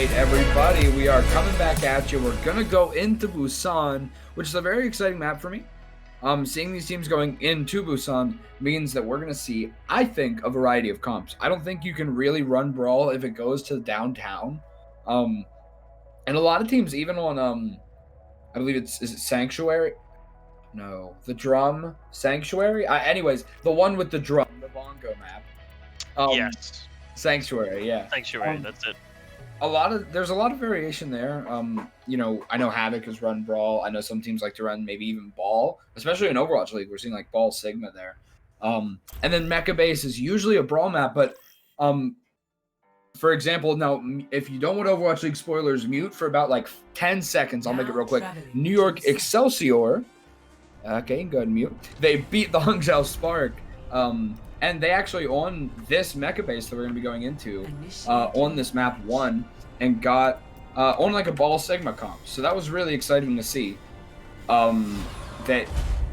right, everybody, we are coming back at you. We're gonna go into Busan, which is a very exciting map for me. Seeing these teams going into Busan means that we're gonna see, I think, a variety of comps. I don't think you can really run Brawl if it goes to downtown. And a lot of teams, even on I believe is it Sanctuary? No, the drum Sanctuary. Anyways, the one with the drum, the bongo map. Yes. Sanctuary, yeah. Sanctuary, that's it. There's a lot of variation there. I know Havoc has run Brawl. I know some teams like to run maybe even Ball, especially in Overwatch League. We're seeing like Ball Sigma there. And then Mecha Base is usually a Brawl map, but for example, now if you don't want Overwatch League spoilers, mute for about like 10 seconds. I'll make it real quick. New York Excelsior. Okay, go ahead and mute. They beat the Hangzhou Spark. And they actually, on this mecha base that we're going to be going into, on this map, won and got on like a Ball Sigma comp. So that was really exciting to see. That,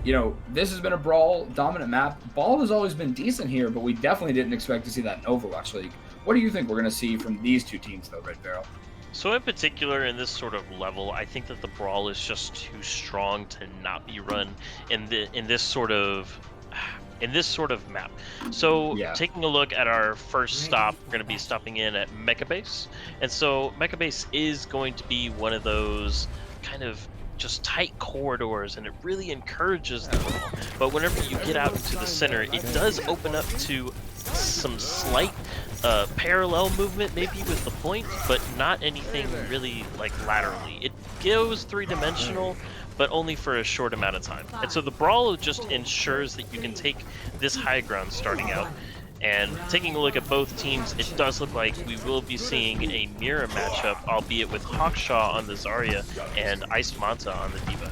this has been a Brawl dominant map. Ball has always been decent here, but we definitely didn't expect to see that in Overwatch League. What do you think we're going to see from these two teams, though, Red Barrel? So in particular, in this sort of level, I think that the Brawl is just too strong to not be run in this sort of map. So taking a look at our first stop, we're going to be stopping in at Mecha Base. And so Mecha Base is going to be one of those kind of just tight corridors, and it really encourages the Brawl. But whenever you get out into the center, it does open up to some slight parallel movement maybe with the point, but not anything really like laterally. It goes three-dimensional, but only for a short amount of time. And so the Brawl just ensures that you can take this high ground starting out. And taking a look at both teams, it does look like we will be seeing a mirror matchup, albeit with Hawkshaw on the Zarya and Ice Manta on the D.Va.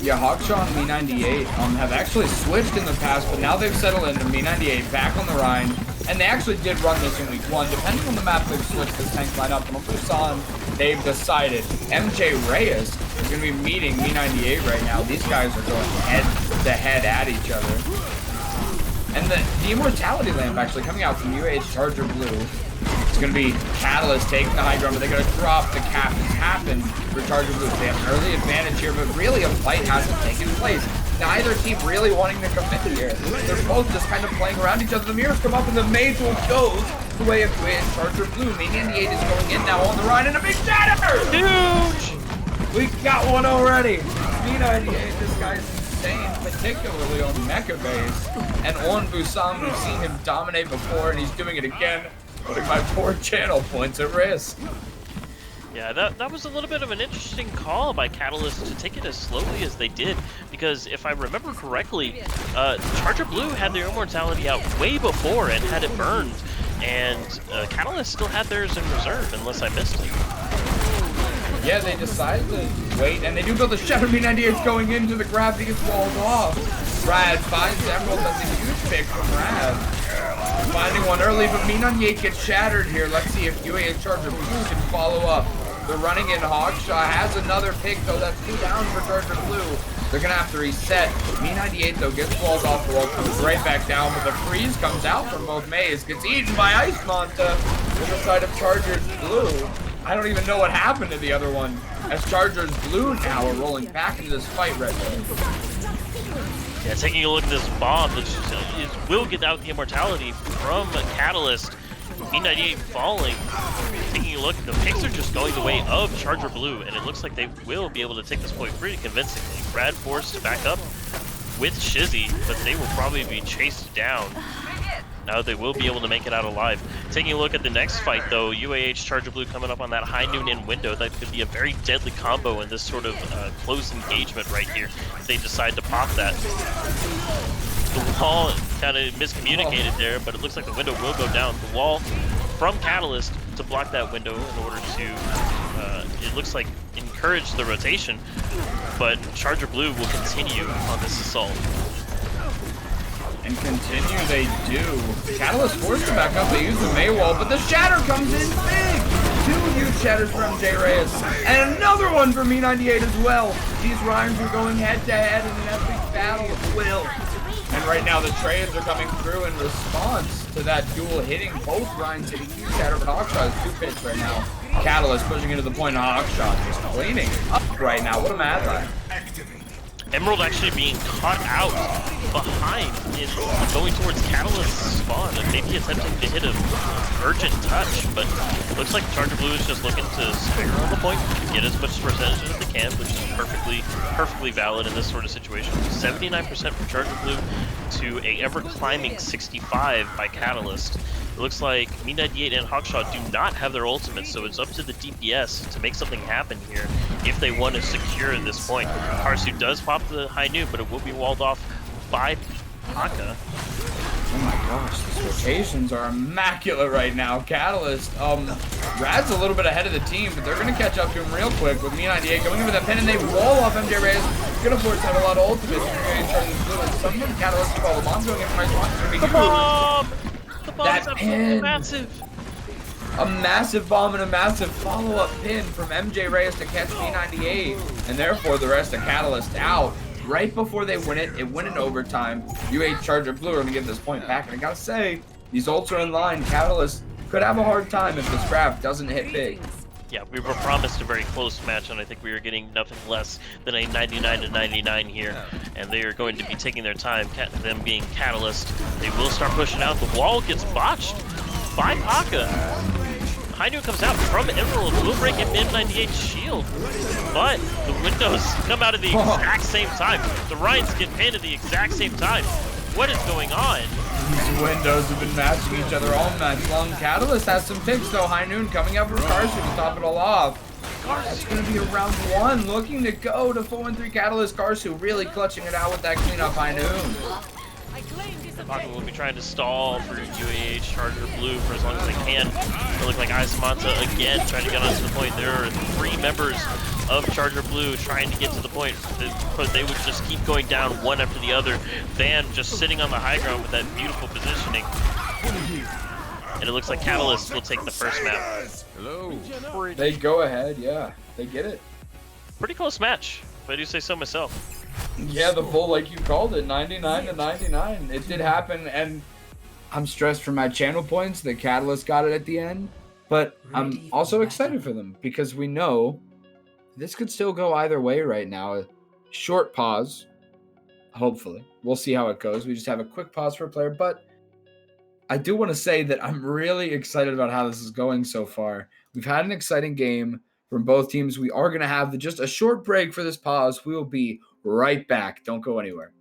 Yeah, Hawkshaw and Me98 have actually switched in the past, but now they've settled into Me98 back on the Rhine. And they actually did run this in week 1. Depending on the map, they've switched this tank lineup. And on Busan, they've decided MJ Reyes is going to be meeting Me98 right now. These guys are going head-to-head at each other. And the Immortality Lamp actually coming out from UAH Charger Blue. It's going to be Catalyst taking the high ground, but they're going to drop the cap. It's happened for Charger Blue. They have an early advantage here, but really a fight hasn't taken place. Neither team really wanting to commit here. They're both just kind of playing around each other. The mirrors come up and the mage will goes the way of UAH Charger Blue. Me98 is going in now on the Rhine, and a big shatter! Huge! We got one already. Me98, this guy's insane, particularly on Mecha Base. And on Busan, we've seen him dominate before, and he's doing it again, putting my 4 channel points at risk. Yeah, that was a little bit of an interesting call by Catalyst to take it as slowly as they did, because if I remember correctly, Charger Blue had their Immortality out way before and had it burned, and Catalyst still had theirs in reserve, unless I missed it. Yeah, they decided to wait, and they do build the Shadow. Me98's going into the grab to get walled off. Rad finds Emerald. That's a huge pick from Rad. Finding one early, but Me98 gets shattered here. Let's see if UAH Charger Blue can follow up. They're running in. Hawkshaw has another pick, though. That's 2 down for Charger Blue. They're going to have to reset. Me98, though, gets walled off the wall, comes right back down, but the freeze comes out from both Mays. Gets eaten by Ice Manta on the side of Chargers Blue. I don't even know what happened to the other one, as Chargers Blue now are rolling back into this fight right now. Yeah, taking a look at this bomb, it will get out the Immortality from Catalyst. Me98 falling. Taking a look, the picks are just going the way of Charger Blue, and it looks like they will be able to take this point pretty convincingly. Brad forced to back up with Shizzy, but they will probably be chased down. Now they will be able to make it out alive. Taking a look at the next fight, though, UAH Charger Blue coming up on that high noon in window. That could be a very deadly combo in this sort of close engagement right here, if they decide to pop that. The wall kind of miscommunicated there, but it looks like the window will go down. The wall from Catalyst to block that window in order to, it looks like, encourage the rotation, but Charger Blue will continue on this assault. And continue they do. Catalyst forced to back up, they use the May wall, but the shatter comes in big! 2 huge shatters from J Reyes, and another one for Me98 as well. These Rhymes are going head to head in an epic battle of will. And right now the trades are coming through in response to that duel hitting both Rhymes hitting huge shatter, but Hawkshaw has 2 pits right now. Catalyst pushing into the point of Hawkshot, just cleaning up right now. What a mad line. Emerald actually being caught out behind in going towards Catalyst's spawn and maybe attempting to hit an urgent touch, but looks like Charger Blue is just looking to spare on the point, get as much percentage as they can, which is perfectly valid in this sort of situation. 79% for Charger Blue to a ever-climbing 65 by Catalyst. It looks like Me98 and Hawkshot do not have their ultimates, so it's up to the DPS to make something happen here if they want to secure this point. Karsu does pop the high noon, but it will be walled off by Paka. Oh my gosh, these rotations are immaculate right now. Catalyst, Rad's a little bit ahead of the team, but they're going to catch up to him real quick with Me98 going into that pin, and they wall off MJ Reyes. Going to force out a lot of ultimates. Some of them Catalyst call them on, going in for my spot. That pin, massive. A massive bomb and a massive follow-up pin from MJ Reyes to catch Me98, and therefore the rest of Catalyst out right before they win it. It went in overtime. UAH Charger Blue are going to get this point back, and I gotta say, these ults are in line. Catalyst could have a hard time if the scrap doesn't hit big. Yeah, we were promised a very close match, and I think we were getting nothing less than a 99-99 here. And they are going to be taking their time, them being Catalyst. They will start pushing out. The wall gets botched by Paka. High noon comes out from Emerald, will break M98's shield, but the windows come out at the exact same time. The Ryans get pinned at the exact same time. What is going on? These windows have been matching each other all match long. Catalyst has some picks though. High noon coming up for Karsu to top it all off. That's going to be a round one, looking to go to 4-3 Catalyst. Karsu really clutching it out with that cleanup. High noon. Paka will be trying to stall for UAH Charger Blue for as long as they can. It look like Isamanta again trying to get onto the point. There are 3 members of Charger Blue trying to get to the point, but they would just keep going down one after the other. Van just sitting on the high ground with that beautiful positioning. And it looks like Catalyst will take the first map. Hello. They go ahead, yeah. They get it. Pretty close match, if I do say so myself. Yeah, the full, like you called it, 99-99. It did happen, and I'm stressed for my channel points that Catalyst got it at the end, but I'm also excited for them because we know this could still go either way right now. A short pause, hopefully. We'll see how it goes. We just have a quick pause for a player, but I do want to say that I'm really excited about how this is going so far. We've had an exciting game from both teams. We are going to have just a short break for this pause. We will be right back. Don't go anywhere.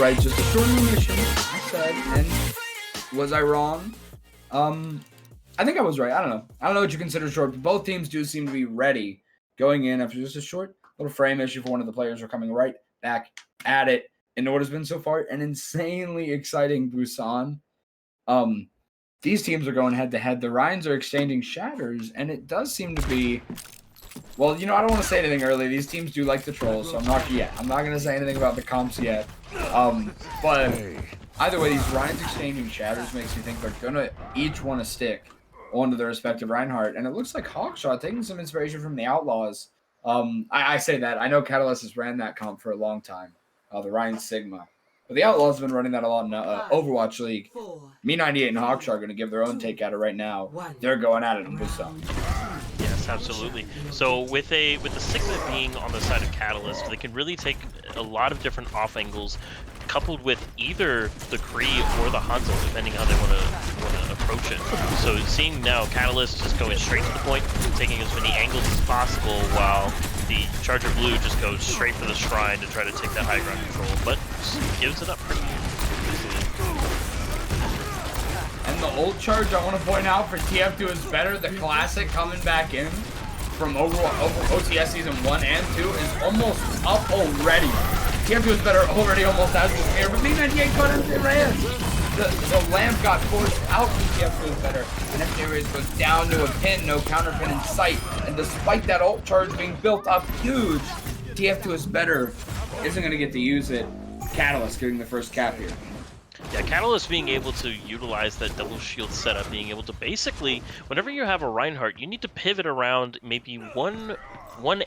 right. Just a short mission, I said. And was I wrong? I think I was right. I don't know. I don't know what you consider short, but both teams do seem to be ready going in after just a short little frame issue for one of the players. Are coming right back at it in what has been so far an insanely exciting Busan. These teams are going head to head. The Ryans are exchanging shatters, and it does seem to be. Well, I don't want to say anything early. These teams do like the trolls, so I'm not going to say anything about the comps yet. But either way, these Ryans exchanging shatters makes me think they're gonna each want to stick onto their respective Reinhardt, and it looks like Hawkshot taking some inspiration from the Outlaws. I say that I know Catalyst has ran that comp for a long time, the Ryan Sigma, but the Outlaws have been running that a lot in Overwatch League. Me98 and Hawkshot are going to give their own take at it right now. They're going at it in Busan. Yes, absolutely. So with the Sigma being on the side of Catalyst, they can really take a lot of different off angles, coupled with either the Kree or the Hanzo, depending how they want to approach it. So seeing now Catalyst just going straight to the point, taking as many angles as possible, while the Charger Blue just goes straight for the Shrine to try to take that high ground control, but gives it up pretty easily. And the ult charge, I want to point out for TF2 is better. The classic coming back in from over OTS season 1 and 2 is almost up already. TF2 is better already, almost as this here, but Me98 caught MJ Reyes. The lamp got forced out from TF2 is better, and MJ Reyes goes down to a pin, no counter pin in sight. And despite that ult charge being built up huge, TF2 is better. Isn't going to get to use it. Catalyst getting the first cap here. Yeah, Catalyst being able to utilize that double shield setup, being able to basically, whenever you have a Reinhardt, you need to pivot around maybe one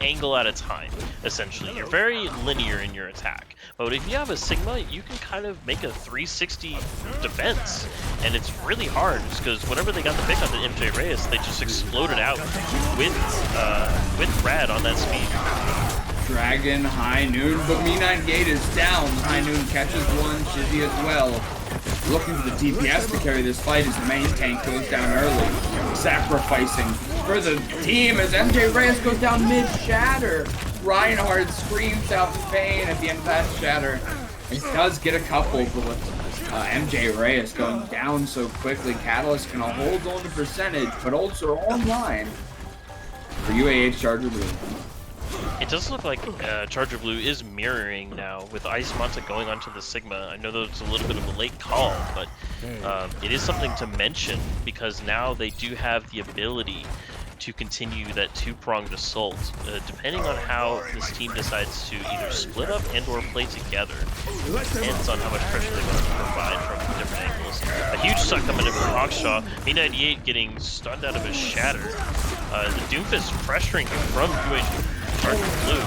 angle at a time, essentially. You're very linear in your attack. But if you have a Sigma, you can kind of make a 360 defense. And it's really hard, because whenever they got the pick on the MJ Reyes, they just exploded out with Rad on that speed. Dragon, High Noon, but Me98 is down. High Noon catches one, Shizzy as well. Looking for the DPS to carry this fight as the main tank goes down early. Sacrificing for the team as MJ Reyes goes down mid-shatter. Reinhardt screams out pain at the end of that shatter. He does get a couple, but with MJ Reyes going down so quickly, Catalyst can hold on to percentage, but ults are online for UAH Charger Blue. It does look like Charger Blue is mirroring now with Ice Manta going onto the Sigma. I know that it's a little bit of a late call, but it is something to mention because now they do have the ability to continue that two-pronged assault, depending on how this team decides to either split up and or play together. Depends on how much pressure they want to provide from different angles. A huge suck coming in from Hawkshaw. Me98 getting stunned out of his shatter. The Doomfist pressuring him from UAH Charger Blue.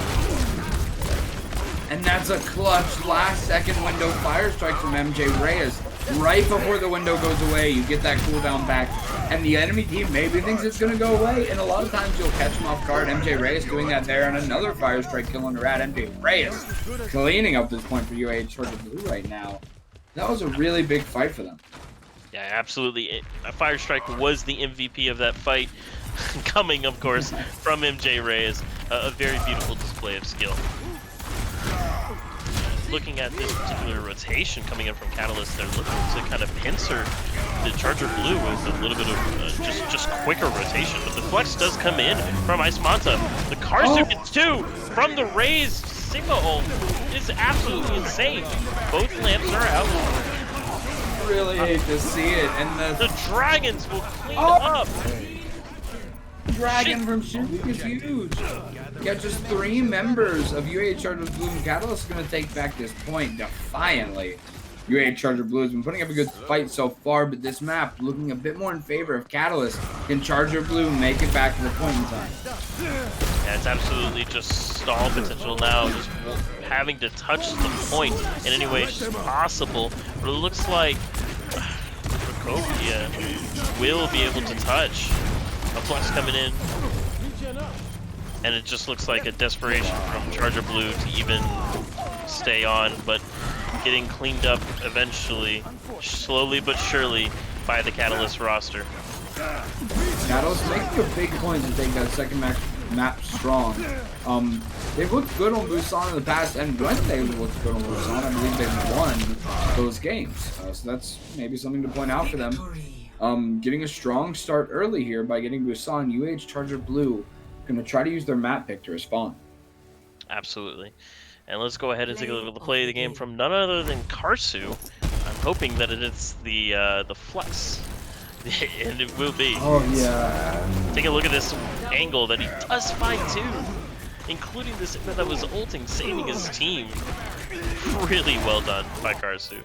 And that's a clutch last-second window fire strike from MJ Reyes. Right before the window goes away, you get that cooldown back, and the enemy team maybe thinks it's going to go away, and a lot of times you'll catch them off guard. MJ Reyes doing that there, and another fire strike killing her at MJ Reyes. Cleaning up this point for UAH Charger Blue right now. That was a really big fight for them. Yeah, absolutely. A fire strike was the MVP of that fight, coming, of course, from MJ Reyes. A very beautiful display of skill. Looking at this particular rotation coming in from Catalyst, they're looking to kind of pincer the Charger Blue with a little bit of just quicker rotation. But the flex does come in from Ice Manta. The Karsu gets two from the raised Sigma ult. It's absolutely insane. Both lamps are out. Really hate to see it. And the Dragons will clean up. Dragon from Shizzy is huge. Got just 3 members of UAH Charger Blue and Catalyst going to take back this point defiantly. UAH Charger Blue has been putting up a good fight so far, but this map looking a bit more in favor of Catalyst. Can Charger Blue make it back to the point in time? Yeah, it's absolutely just stall potential now, just having to touch the point in any way possible. But it looks like Sokovia will be able to touch. A flux coming in, and it just looks like a desperation from Charger Blue to even stay on, but getting cleaned up eventually, slowly but surely, by the Catalyst roster. Catalyst making a big point to take that second map strong. They've looked good on Busan in the past, and when they've looked good on Busan, I believe they've won those games. So that's maybe something to point out for them. Getting a strong start early here by getting Busan. UAH Charger Blue going to try to use their map pick to respond. Absolutely. And let's go ahead and take a look at the play of the game from none other than Karsu. I'm hoping that it is the flex. And it will be. Oh, yeah. Take a look at this angle that he does find too, including the Sigma that was ulting, saving his team. Really well done by Karsu.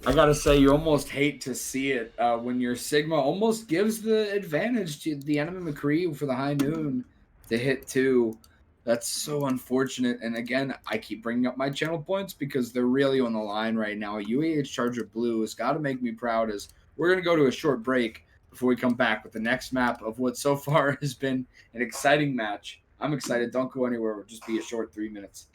I gotta say, you almost hate to see it when your Sigma almost gives the advantage to the enemy McCree for the high noon to hit 2. That's so unfortunate. And again, I keep bringing up my channel points because they're really on the line right now. UAH Charger Blue has got to make me proud as we're going to go to a short break before we come back with the next map of what so far has been an exciting match. I'm excited. Don't go anywhere. It'll just be a short 3 minutes.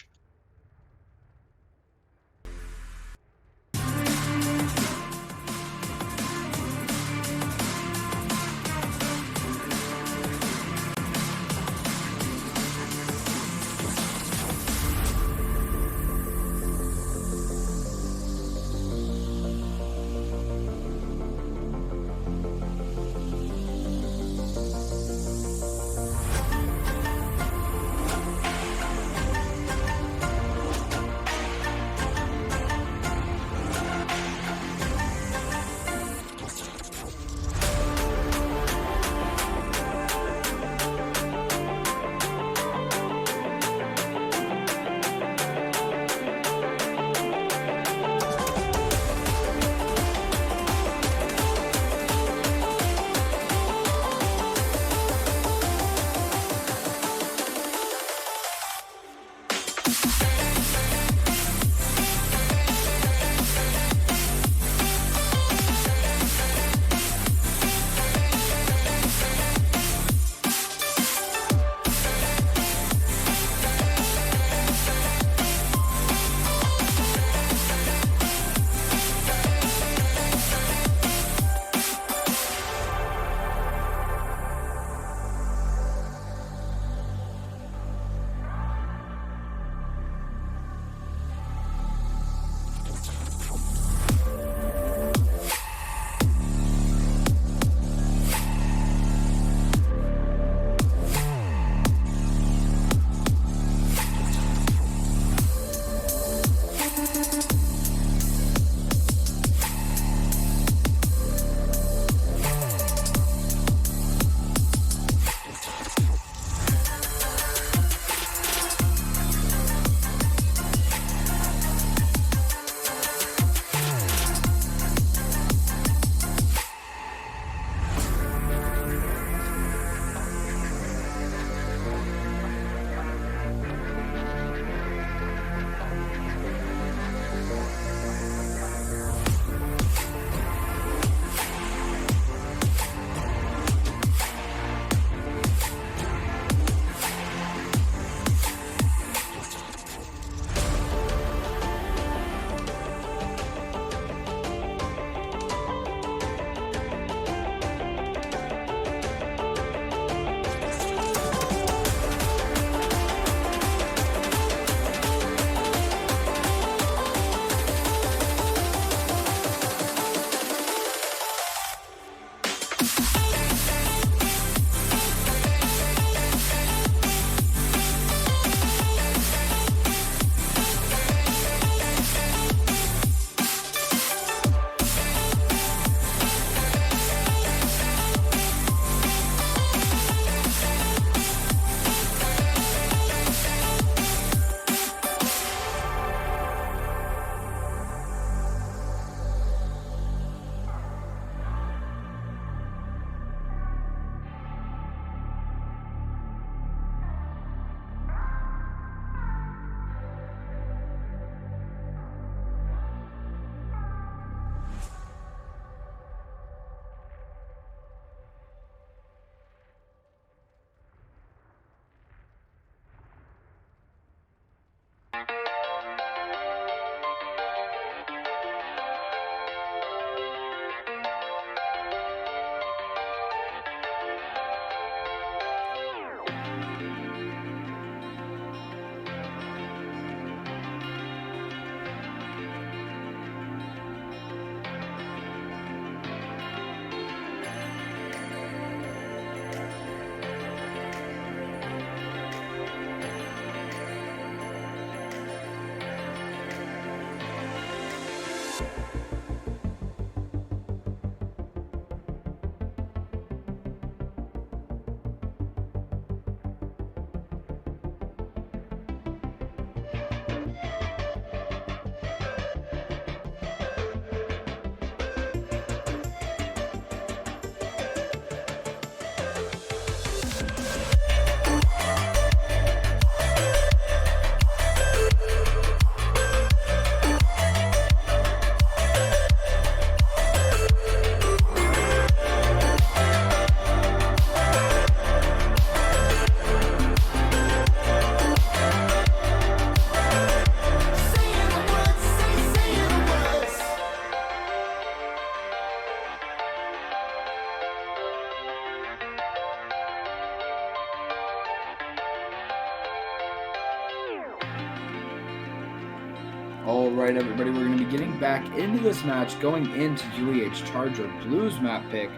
All right, everybody, we're going to be getting back into this match, going into UAH Charger Blues map pick.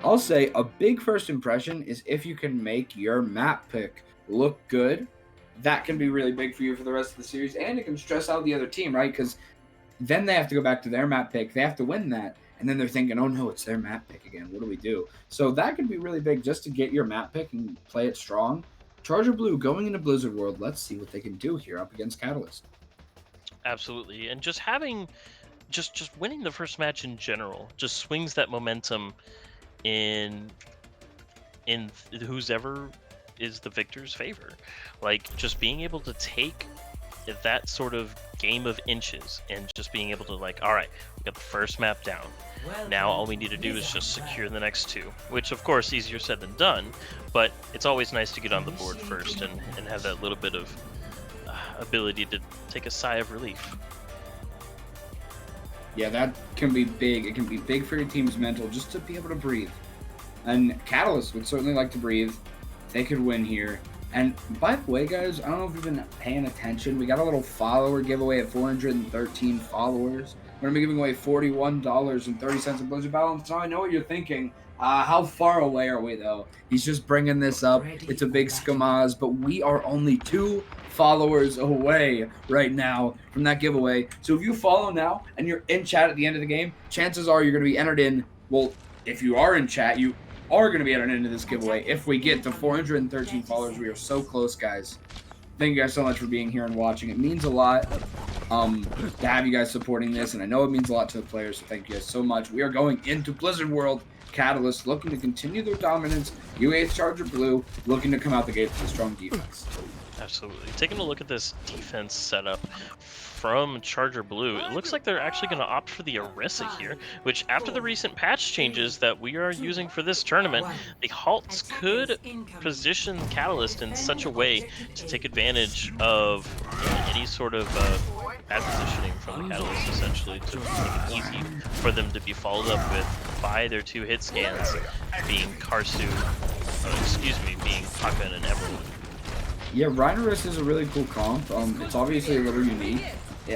I'll say a big first impression is if you can make your map pick look good, that can be really big for you for the rest of the series, and it can stress out the other team, right? Because then they have to go back to their map pick. They have to win that, and then they're thinking, oh no, it's their map pick again. What do we do? So that could be really big just to get your map pick and play it strong. Charger Blue going into Blizzard World. Let's see what they can do here up against Catalyst. Absolutely, and just having, just winning the first match in general just swings that momentum in who's ever is the victor's favor. Like, just being able to take that sort of game of inches and just being able to, like, all right, we got the first map down. Now all we need to do is just secure the next two, which of course easier said than done, but it's always nice to get on the board first and have that little bit of ability to take a sigh of relief. Yeah, that can be big. It can be big for your team's mental just to be able to breathe. And Catalyst would certainly like to breathe. They could win here. And by the way, guys, I don't know if you've been paying attention. We got a little follower giveaway at 413 followers. We're going to be giving away $41.30 in Blizzard Balance. So I know what you're thinking. How far away are we, though? He's just bringing this up. It's a big skamaz, but we are only 2 followers away right now from that giveaway. So if you follow now and you're in chat at the end of the game, chances are you're going to be entered in. Well, if you are in chat, you are going to be entered into this giveaway. If we get to 413 followers, we are so close, guys. Thank you guys so much for being here and watching. It means a lot to have you guys supporting this, and I know it means a lot to the players, so thank you guys so much. We are going into Blizzard World. Catalyst looking to continue their dominance. UAH Charger Blue looking to come out the gate with a strong defense. Absolutely. Taking a look at this defense setup from Charger Blue, it looks like they're actually going to opt for the Orisa here, which after the recent patch changes that we are using for this tournament, the halts could position Catalyst in such a way to take advantage of any sort of bad positioning from the Catalyst, essentially, to make it easy for them to be followed up with by their 2 hit scans, being being Pakan and Everwood. Yeah, Rhino Orisa is a really cool comp. It's obviously a little unique.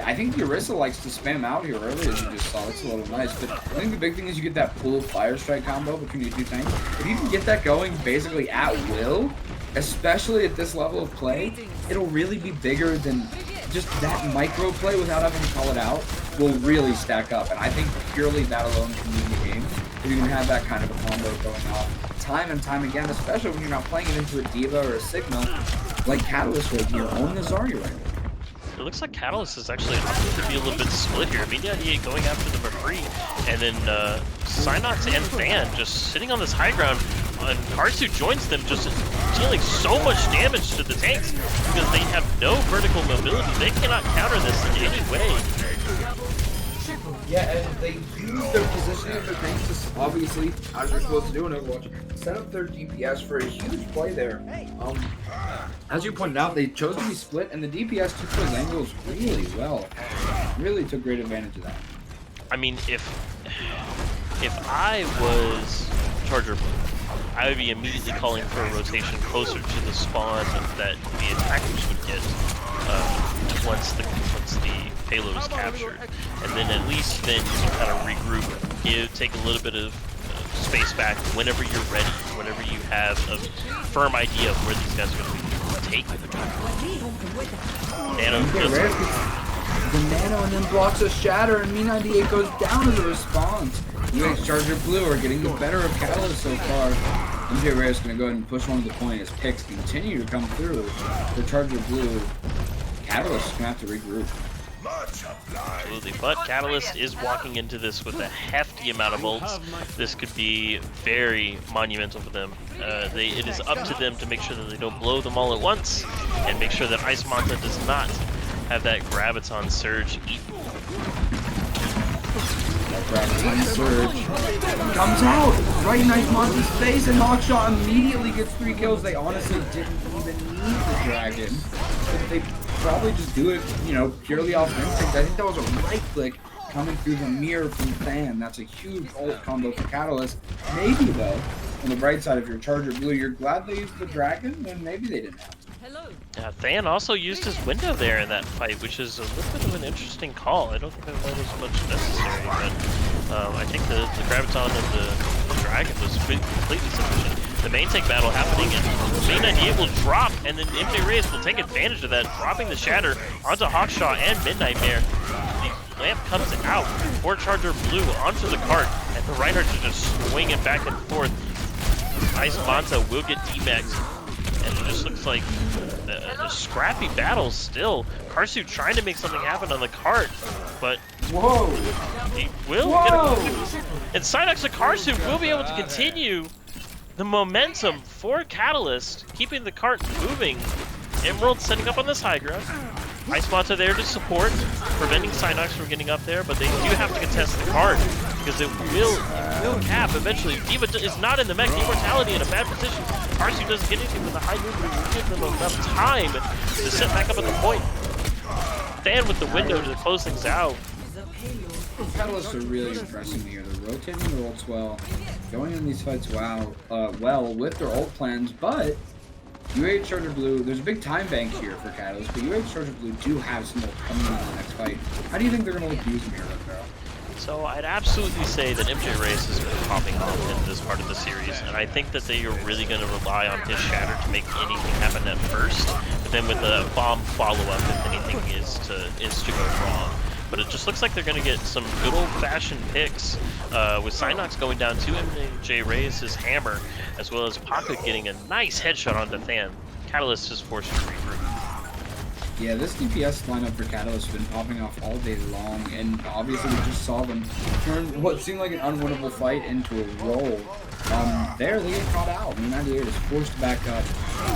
I think the Orisa likes to spam out here early, as you just saw. It's a little nice. But I think the big thing is you get that pull Fire Strike combo between your 2 tanks. If you can get that going basically at will, especially at this level of play, it'll really be bigger than just that micro play without having to call it out will really stack up. And I think purely that alone can win the game. If you can have that kind of a combo going off time and time again, especially when you're not playing it into a Diva or a Sigma, like Catalyst right here on the Zarya right now. It looks like Catalyst is actually opting to be a little bit split here. Media going after the McCree, and then Synox and Fan just sitting on this high ground, and Karsu joins them, just dealing so much damage to the tanks because they have no vertical mobility. They cannot counter this in any way. Yeah, and they use their positioning of their tanks to, obviously, as you're supposed to do in Overwatch, set up their DPS for a huge play there. As you pointed out, they chose to be split, and the DPS took those angles really well. Really took great advantage of that. I mean, if I was Charger Blue, I would be immediately calling for a rotation closer to the spawn that the attackers would get once the payload is captured, and then at least then you can kind of regroup, take a little bit of space back whenever you're ready, whenever you have a firm idea of where these guys are going to be taking the Nano the Nano and then blocks a shatter, and Me98 goes down as a response. UAH Charger Blue are getting the better of Catalyst so far. MJ Reyes is going to go ahead and push one of the point as picks continue to come through. For Charger Blue, Catalyst is going to have to regroup. Absolutely, but Catalyst is walking into this with a hefty amount of ults. This could be very monumental for them. It is up to them to make sure that they don't blow them all at once, and make sure that Ice Manta does not have that Graviton Surge eat. That Graviton Surge comes out right in Ice Manta's face, and Hawkshot immediately gets 3 kills. They honestly didn't even need the dragon. But they probably just do it, purely off instinct. I think that was a right click coming through the mirror from Fan. That's a huge ult combo for Catalyst. Maybe, though, on the bright side, if you're Charger Blue, you're glad they used the Dragon, and maybe they didn't have to. Than also used his window there in that fight, which is a little bit of an interesting call. I don't think that was much necessary, but I think the Graviton and the Dragon was completely sufficient. The main tank battle happening, and main 98 will drop, and then MJ Reyes will take advantage of that, dropping the Shatter onto Hawkshaw and Midnight Mare. The lamp comes out for Charger Blue onto the cart, and the Reinhardt are just swinging back and forth. Ice Manta will get demaxed, and it just looks like a scrappy battle still. Karsu trying to make something happen on the cart, but whoa, he will get a, and Synox and Karsu will be able to continue the momentum for Catalyst, keeping the cart moving. Emerald setting up on this high ground. Ice Manta there to support, preventing Synox from getting up there, but they do have to contest the cart because it will cap eventually. Diva is not in the mech. Immortality in a bad position. Karsu doesn't get anything with the high noon, but will give them enough time to set back up at the point. Than with the window to close things out. Catalysts are really impressing me here. They're rotating their ults well, going in these fights well with their ult plans, but UAH Charger Blue, there's a big time bank here for Catalyst, but UAH Charger Blue do have some ult coming in the next fight. How do you think they're going to look using here, Bro? So I'd absolutely say that MJ Reyes has been popping off in this part of the series, and I think that they are really going to rely on his Shatter to make anything happen at first, but then with the bomb follow-up if anything is to go wrong. But it just looks like they're going to get some good old-fashioned picks, with Synox going down to MJ Reyes' hammer, as well as Pocket getting a nice headshot onto Than. Catalyst is forced to regroup. Yeah, this DPS lineup for Catalyst has been popping off all day long, and obviously we just saw them turn what seemed like an unwinnable fight into a roll. There they get caught out. 98 is forced to back up,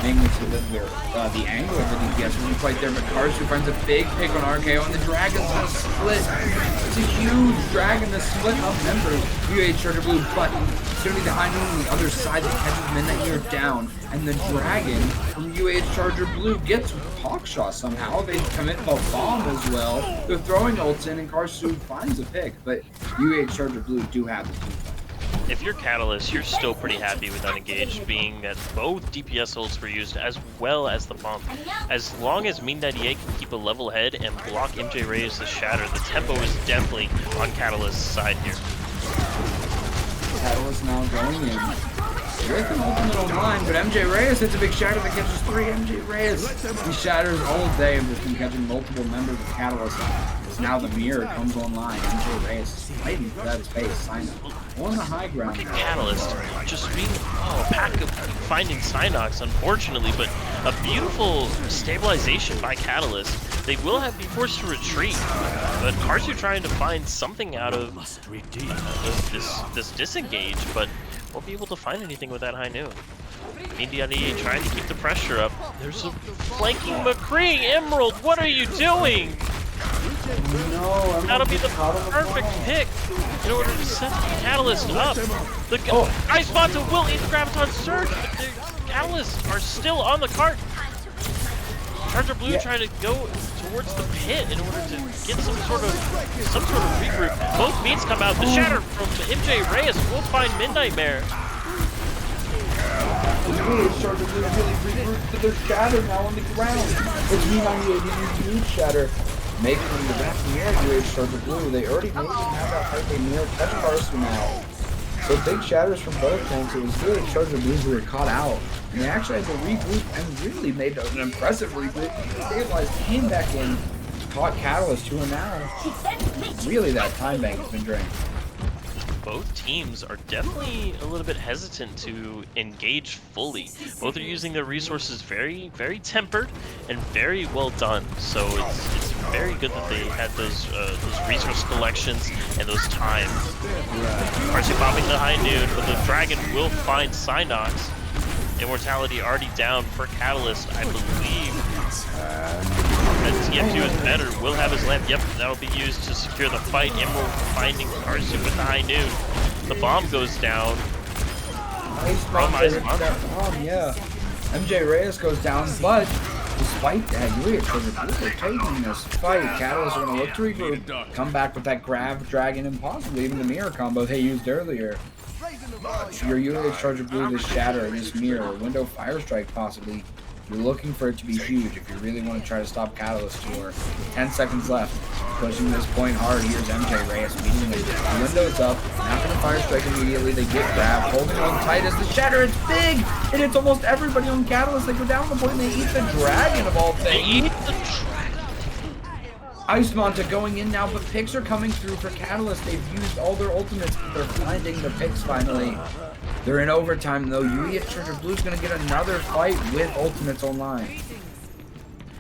mainly to the angle of the DPS when you fight there, but Karsu finds a big pick on RKO, and the Dragon's gonna split. It's a huge Dragon to split up members. UAH Charger Blue, but it's gonna be the high noon on the other side that catches Midnight Year down, and the Dragon from UAH Charger Blue gets Hawkshaw somehow. They commit a bomb as well. They're throwing ults in, and Karsu finds a pick, but UAH Charger Blue do have the team fight. If you're Catalyst, you're still pretty happy with Unengaged, being that both DPS ults were used as well as the bomb. As long as Mean 98 can keep a level head and block MJ Reyes' Shatter, the tempo is definitely on Catalyst's side here. Catalyst now going in. With an ultimate online, but MJ Reyes hits a big shatter that catches 3 MJ Reyes. He shatters all day and has been catching multiple members of Catalyst. Now the mirror comes online. MJ Reyes is fighting for that space. Synox on the high ground. Catalyst just being a pack of finding Synox, unfortunately, but a beautiful stabilization by Catalyst. They will be forced to retreat, but Karsu trying to find something out of this disengage, but won't be able to find anything with that high noon. India trying to keep the pressure up. There's a flanking McCree. Emerald, what are you doing? No, that'll be the perfect pick in order to set the Catalyst up. The Ice Manta will eat the Graviton Surge, but the Catalysts are still on the cart. Charger Blue trying to go towards the pit in order to get some sort of regroup. Both meats come out. The Shatter from MJ Reyes will find Midnight Mare. Charger Blue really regrouped to their Shatter now on the ground. It's Me98, he used huge Shatter. Making them the back in the air, UAH Charger Blue. They already made them have that fight. They near catch Karsu now. So big shatters from both tanks. It was really Charger Blue who were caught out. And they actually had to regroup and really made an impressive regroup. Stabilized, came back in, caught Catalyst, who are now really that time bank has been drained. Both teams are definitely a little bit hesitant to engage fully. Both are using their resources very, very tempered and very well done. So it's very good that they had those resource collections and those times. Karsu popping the high noon, but the Dragon will find Synox. Immortality already down for Catalyst, I believe. And TF2 is better, will have his lamp. Yep, that'll be used to secure the fight. Emerald finding Karsu with the high noon. The bomb goes down. Ice Manta. Yeah. MJ Reyes goes down, but despite that, UAH are taking this fight. Catalyst are going to look to regroup, come back with that grab, dragon, and possibly even the mirror combo they used earlier. Your UAH Charger Blue, this shatter, and this mirror, window fire strike possibly. You're looking for it to be huge if you really want to try to stop Catalyst for 10 seconds left. Pushing this point hard. Here's MJ Reyes meeting him. The window's up. Not going to fire strike immediately. They get grabbed. Holding on tight as the shatter. It's big! And it's almost everybody on Catalyst. They go down the point and they eat the dragon of all things. They eat the dragon. Ice Manta going in now, but picks are coming through for Catalyst. They've used all their ultimates, but they're finding the picks finally. They're in overtime though. UAH Charger Blue's gonna get another fight with ultimates online.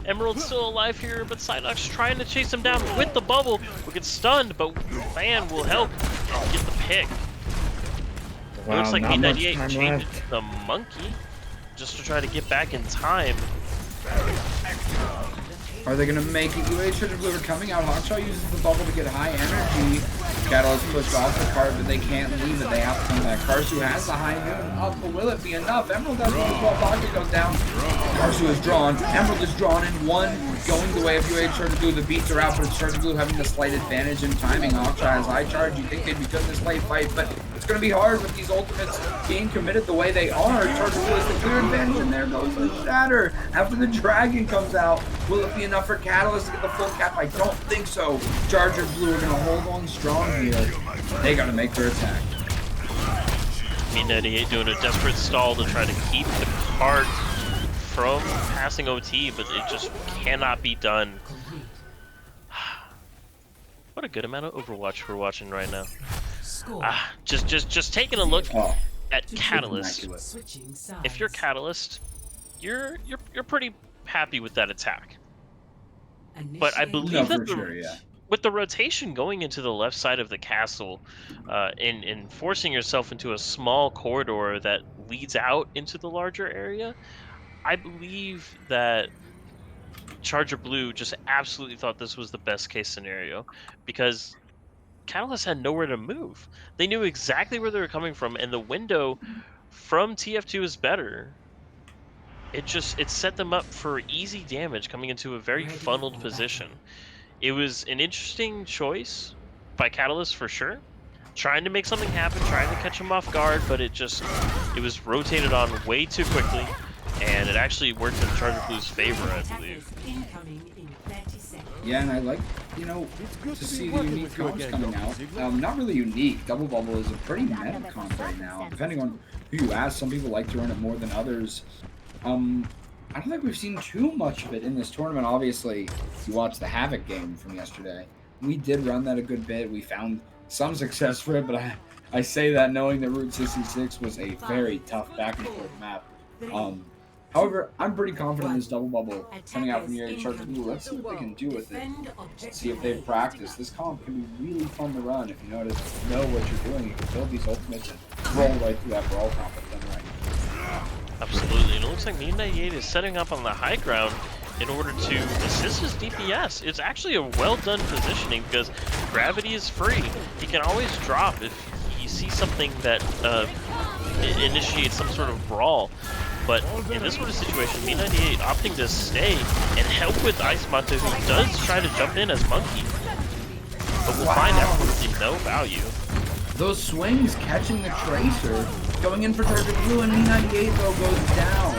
Emerald's still alive here, but Psyduck's trying to chase him down with the bubble. Will get stunned, but Fan will help and get the pick. Wow, looks like B98 changed the monkey just to try to get back in time. Are they going to make it? UAH Charger Blue are coming out. Hawkshaw uses the bubble to get high energy. Catalyst pushed off the card, but they can't leave it. They have to come back. Karsu has the high noon up, but will it be enough? Emerald does it as well. Pocket goes down. Karsu is drawn. Emerald is drawn in one, going the way of UAH Charger Blue. The beats are out, but it's Charger Blue having the slight advantage in timing. Hawkshaw has high charge. You think they'd be good in this late fight, but it's going to be hard with these ultimates being committed the way they are. Charger Blue has the clear advantage, and there goes the shatter. After the dragon comes out, will it be enough for Catalyst to get the full cap? I don't think so. Charger Blue are going to hold on strong here. They got to make their attack. B98 doing a desperate stall to try to keep the cart from passing OT, but it just cannot be done. What a good amount of Overwatch we're watching right now. Just taking a look at Catalyst. If you're Catalyst, you're pretty happy with that attack. But I believe that with the rotation going into the left side of the castle, and forcing yourself into a small corridor that leads out into the larger area, I believe that Charger Blue just absolutely thought this was the best case scenario, because Catalyst had nowhere to move. They knew exactly where they were coming from, and the window from TF2 is better. It set them up for easy damage coming into a very funneled position. It was an interesting choice by Catalyst for sure. Trying to make something happen, trying to catch them off guard, but it was rotated on way too quickly, and it actually worked in Charger Blue's favor, I believe. Yeah, and I like, to see the unique comps coming out. Not really unique. Double Bubble is a pretty meta comp right now. Depending on who you ask, some people like to run it more than others. I don't think we've seen too much of it in this tournament. Obviously, you watched the Havoc game from yesterday. We did run that a good bit. We found some success for it, but I say that knowing that Route 66 was a very tough back and forth map. However, I'm pretty confident in this Double Bubble coming out from UAH Charger Blue. Let's see what they can do with it. Let's see if they've practiced. This comp can be really fun to run if you know what you're doing. You can build these ultimates and roll right through that brawl comp with them right. Absolutely, and it looks like Mean98 is setting up on the high ground in order to assist his DPS. It's actually a well-done positioning because gravity is free. He can always drop if he sees something that initiates some sort of brawl. But in this sort of situation, Mean98 opting to stay and help with Ice Manta, who does try to jump in as Monkey. But we'll find absolutely no value. Those swings catching the Tracer, going in for Charger Blue, and Mean98 though goes down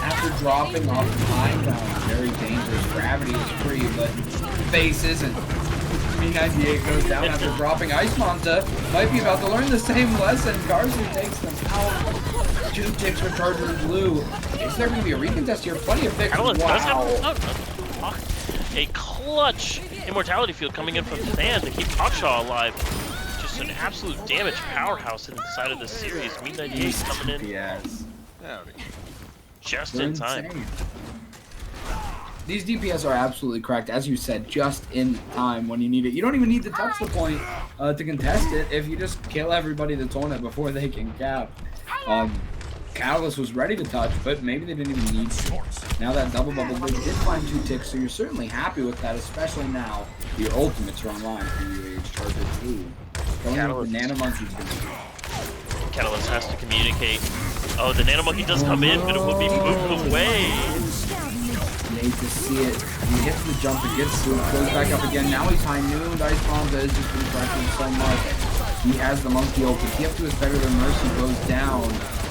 after dropping off the high ground. Very dangerous. Gravity is free, but base isn't. Mean98 goes down after dropping Ice Manta. Might be about to learn the same lesson. Karsu takes them out. 2 ticks for Charger Blue. Is there going to be a recontest here? Plenty of picks. Wow. A clutch immortality field coming in from Fan to keep Hawkshaw alive. Just an absolute damage powerhouse inside of the series. Mean98 coming in. Yes. Just in time. Insane. These DPS are absolutely cracked, as you said, just in time when you need it. You don't even need to touch the point to contest it if you just kill everybody that's on it before they can cap. Catalyst was ready to touch, but maybe they didn't even need to. Now that Double Bubble, they did find 2 ticks, so you're certainly happy with that, especially now your ultimates are online for UAH Charger 2. Going with the Nano Monkey's going to do. Catalyst has to communicate. Oh, the Nano Monkey does come in, but it will be moved away. hate to see it. He hits the jump, it gets through, goes back up again. Now he's high noon. Ice Monta has just been pressured so much. He has the monkey ult, but TF2 is better than Mercy, goes down.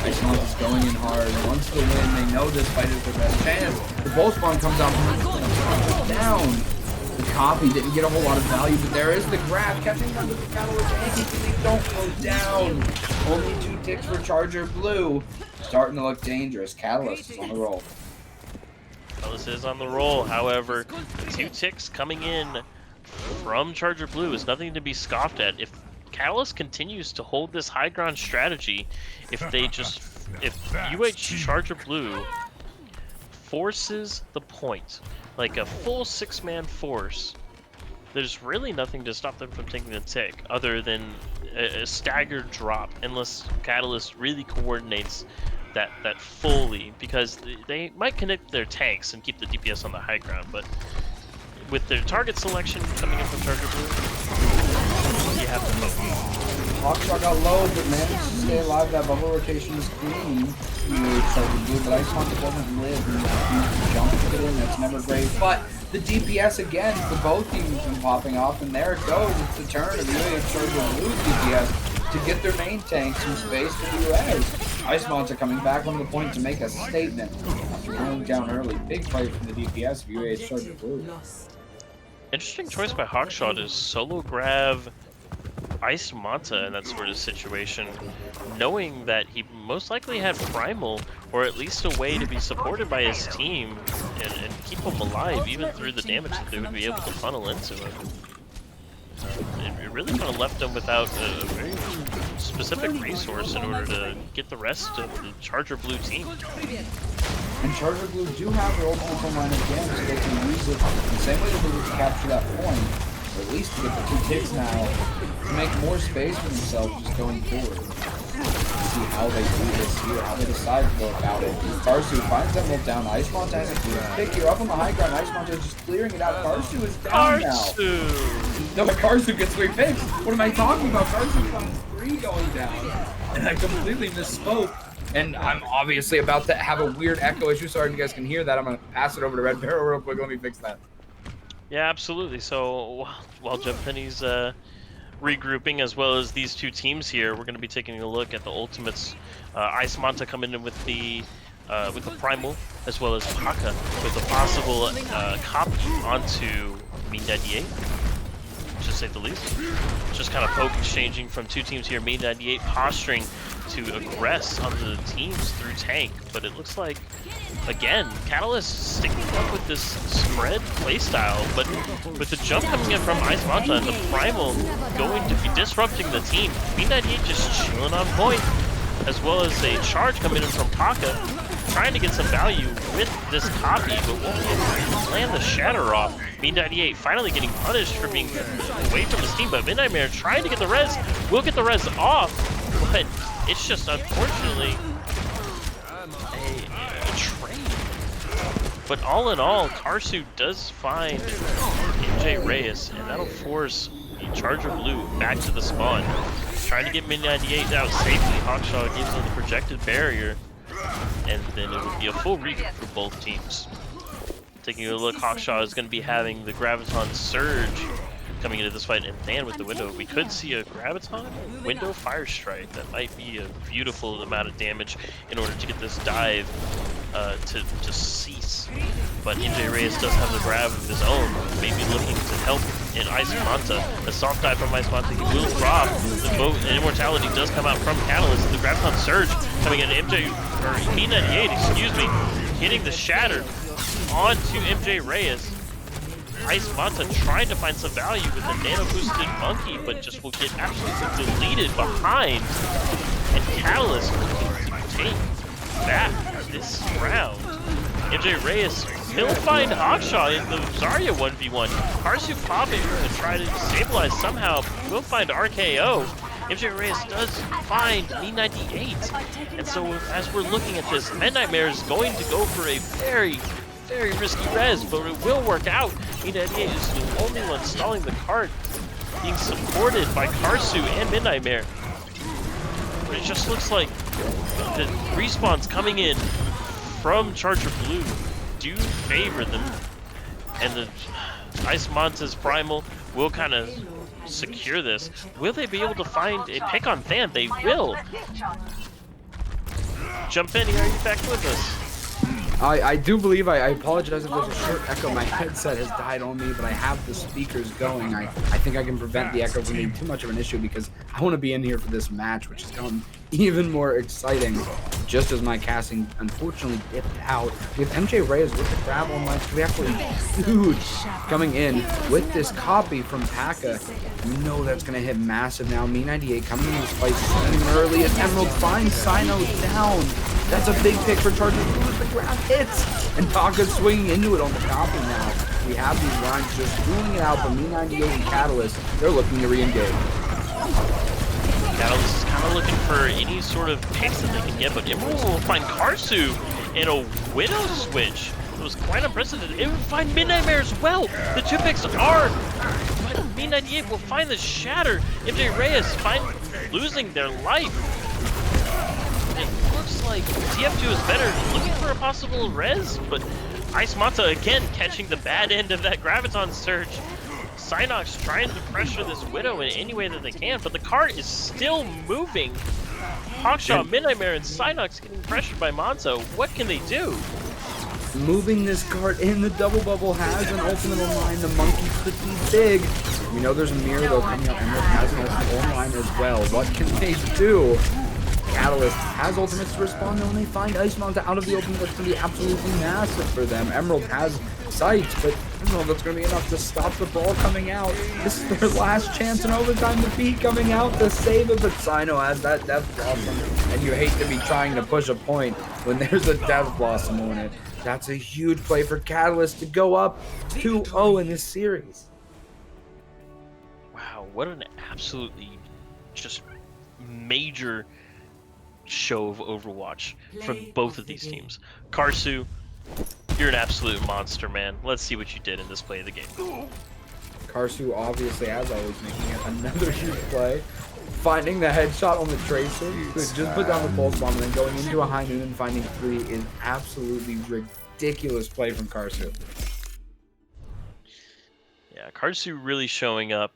Ice Monta's going in hard. Wants to win. They know this fight is their best chance. The bull spawn comes out down. The copy didn't get a whole lot of value, but there is the grab. Catching them with the Catalyst, and they don't go down. Only 2 ticks for Charger Blue. Starting to look dangerous. Catalyst is on the roll. Catalyst is on the roll. However, 2 ticks coming in from Charger Blue is nothing to be scoffed at. If Catalyst continues to hold this high ground strategy, if UAH Charger Blue forces the point, like a full 6-man force, there's really nothing to stop them from taking the tick other than a staggered drop, unless Catalyst really coordinates that fully, because they might connect their tanks and keep the DPS on the high ground, but with their target selection coming in from Charger Blue, you have to focus. Hawkshot got low, but managed to stay alive. That bubble rotation is clean. Charger Blue, but Ice Monta doesn't live, and that jump to get in, that's never great. But the DPS again for both teams been popping off, and there it goes. It's the turn of UAH Charger Blue DPS to get their main tank some space for the US. Ice Monta coming back on the point to make a statement after going down early. Big fight from the DPS of UAH Charger Blue. Interesting choice by Hawkshot is solo grab Ice Monta in that sort of situation, knowing that he most likely had Primal, or at least a way to be supported by his team and keep him alive, even through the damage that they would be able to funnel into him. It really kind of left him without a very specific resource in order to get the rest of the Charger Blue team. And Charger Blue do have their ultimate line again, so they can use it the same way that they would capture that point, or at least to get the 2 ticks now, to make more space for themselves just going forward. See how they do this here, how they decide to go about it. Karsu finds them both down. Ice Monta has a clear pick here up on the high ground. Ice Monta is just clearing it out. Karsu is down now. No, but Karsu gets 3 picks. What am I talking about? Karsu finds 3 going down. And I completely misspoke. And I'm obviously about to have a weird echo issue. Sorry if you guys can hear that. I'm going to pass it over to Red Barrel real quick. Let me fix that. Yeah, absolutely. So while Jeff Penny's regrouping, as well as these 2 teams here, we're going to be taking a look at the ultimates. Ice Monta coming in with the Primal, as well as Paka with a possible copy onto Me98, to say the least. Just kind of poke exchanging from 2 teams here. Me98 posturing to aggress on the teams through tank, but it looks like, again, Catalyst sticking up with this spread playstyle, but with the jump coming in from Ice Monta and the Primal going to be disrupting the team, Me98 just chilling on point, as well as a charge coming in from Paka, trying to get some value with this copy, but won't land the shatter off. Me98 finally getting punished for being away from his team, but Midnight Mare trying to get the res, will get the res off, but it's just unfortunately a trade. But all in all, Karsu does find MJ Reyes, and that'll force Charger Blue back to the spawn. Trying to get Min98 out safely. Hawkshot gives him the projected barrier, and then it would be a full regroup for both teams. Taking a look, Hawkshot is going to be having the Graviton Surge coming into this fight, and then with the window, we could see a Graviton window fire strike. That might be a beautiful amount of damage in order to get this dive to cease. But MJ Reyes does have the grab of his own, maybe looking to help in Ice Monta. A soft dive from Ice Monta, he will drop. The boat and Immortality does come out from Catalyst. The Graviton Surge coming in, Me98, excuse me, hitting the shatter onto MJ Reyes. Ice Monta trying to find some value with a nano boosted monkey, but just will get absolutely deleted behind. And Catalyst can take back this round. MJ Reyes will find Hawkshot in the Zarya 1v1. Karsu popping to try to stabilize somehow, will find RKO. MJ Reyes does find Me98. And so as we're looking at this, Midnight Mare is going to go for a very risky res, but it will work out. Me98 is the only one stalling the cart, being supported by Karsu and Midnight Mare. But it just looks like the respawns coming in from Charger Blue do favor them, and the Ice Manta's Primal will kind of secure this. Will they be able to find a pick on Than? They will. Jump in here, are you back with us? I do believe, I apologize if there's a short echo. My headset has died on me, but I have the speakers going. I think I can prevent the echo from being too much of an issue because I want to be in here for this match, which is going even more exciting. Just as my casting unfortunately dipped out. We have MJ Reyes with the grab on line. We actually huge coming in with this copy from Paka. You know that's going to hit massive now. Me98 coming in this fight swinging early as Emerald finds Sino down. That's a big pick for Chargers Blue as the grab hits. And Paka's swinging into it on the copy now. We have these lines just ruling it out, but Me98 and Catalyst, they're looking to re-engage. Catalyst is kind of looking for any sort of picks that they can get, but Emerald will find Karsu in a Widow switch. It was quite unprecedented. It would find Midnight Mare as well. The 2 picks are, but Me98 will find the Shatter. MJ Reyes losing their life. It looks like TF2 is better, looking for a possible res, but Ice Manta again catching the bad end of that Graviton surge. Synox trying to pressure this Widow in any way that they can, but the cart is still moving. Hawkshaw, Midnight Mare, and Synox getting pressured by Monzo. What can they do? Moving this cart in, the double bubble has an ultimate online. The monkey could be big. We know there's a mirror though coming up. Emerald has an ultimate online as well. What can they do? Catalyst has ultimates to respond though, and they find Ice Manta out of the open. That's going to be absolutely massive for them. Emerald has sights, but I don't know if that's going to be enough to stop the ball coming out. This is their last chance in overtime to be coming out to save it, but Sino has that Death Blossom, and you hate to be trying to push a point when there's a Death Blossom on it. That's a huge play for Catalyst to go up 2-0 in this series. Wow, what an absolutely just major show of Overwatch from both of these teams. Karsu, you're an absolute monster, man. Let's see what you did in this play of the game. Karsu, obviously, as always, making another huge play. Finding the headshot on the Tracer, who just put down the pulse bomb, and then going into a high noon and finding 3 is absolutely ridiculous play from Karsu. Yeah, Karsu really showing up,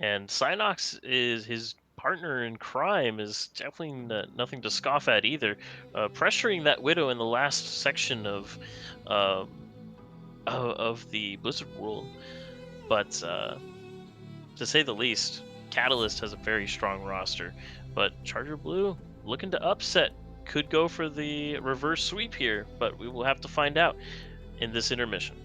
and Synox is his partner in crime, is definitely nothing to scoff at either. Pressuring that Widow in the last section of the Blizzard world, but to say the least, Catalyst has a very strong roster. But Charger Blue looking to upset, could go for the reverse sweep here, but we will have to find out in this intermission.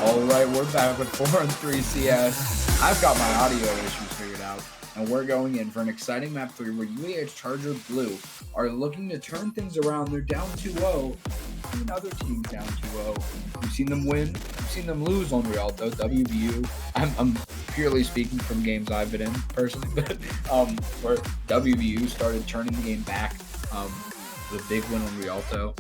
All right, we're back with 4-3 CS. I've got my audio issues figured out, and we're going in for an exciting map 3 where UAH Charger Blue are looking to turn things around. They're down 2-0. Another team down 2-0. We've seen them win. We've seen them lose on Rialto. WVU. I'm purely speaking from games I've been in personally, but where WVU started turning the game back. The big win on Rialto.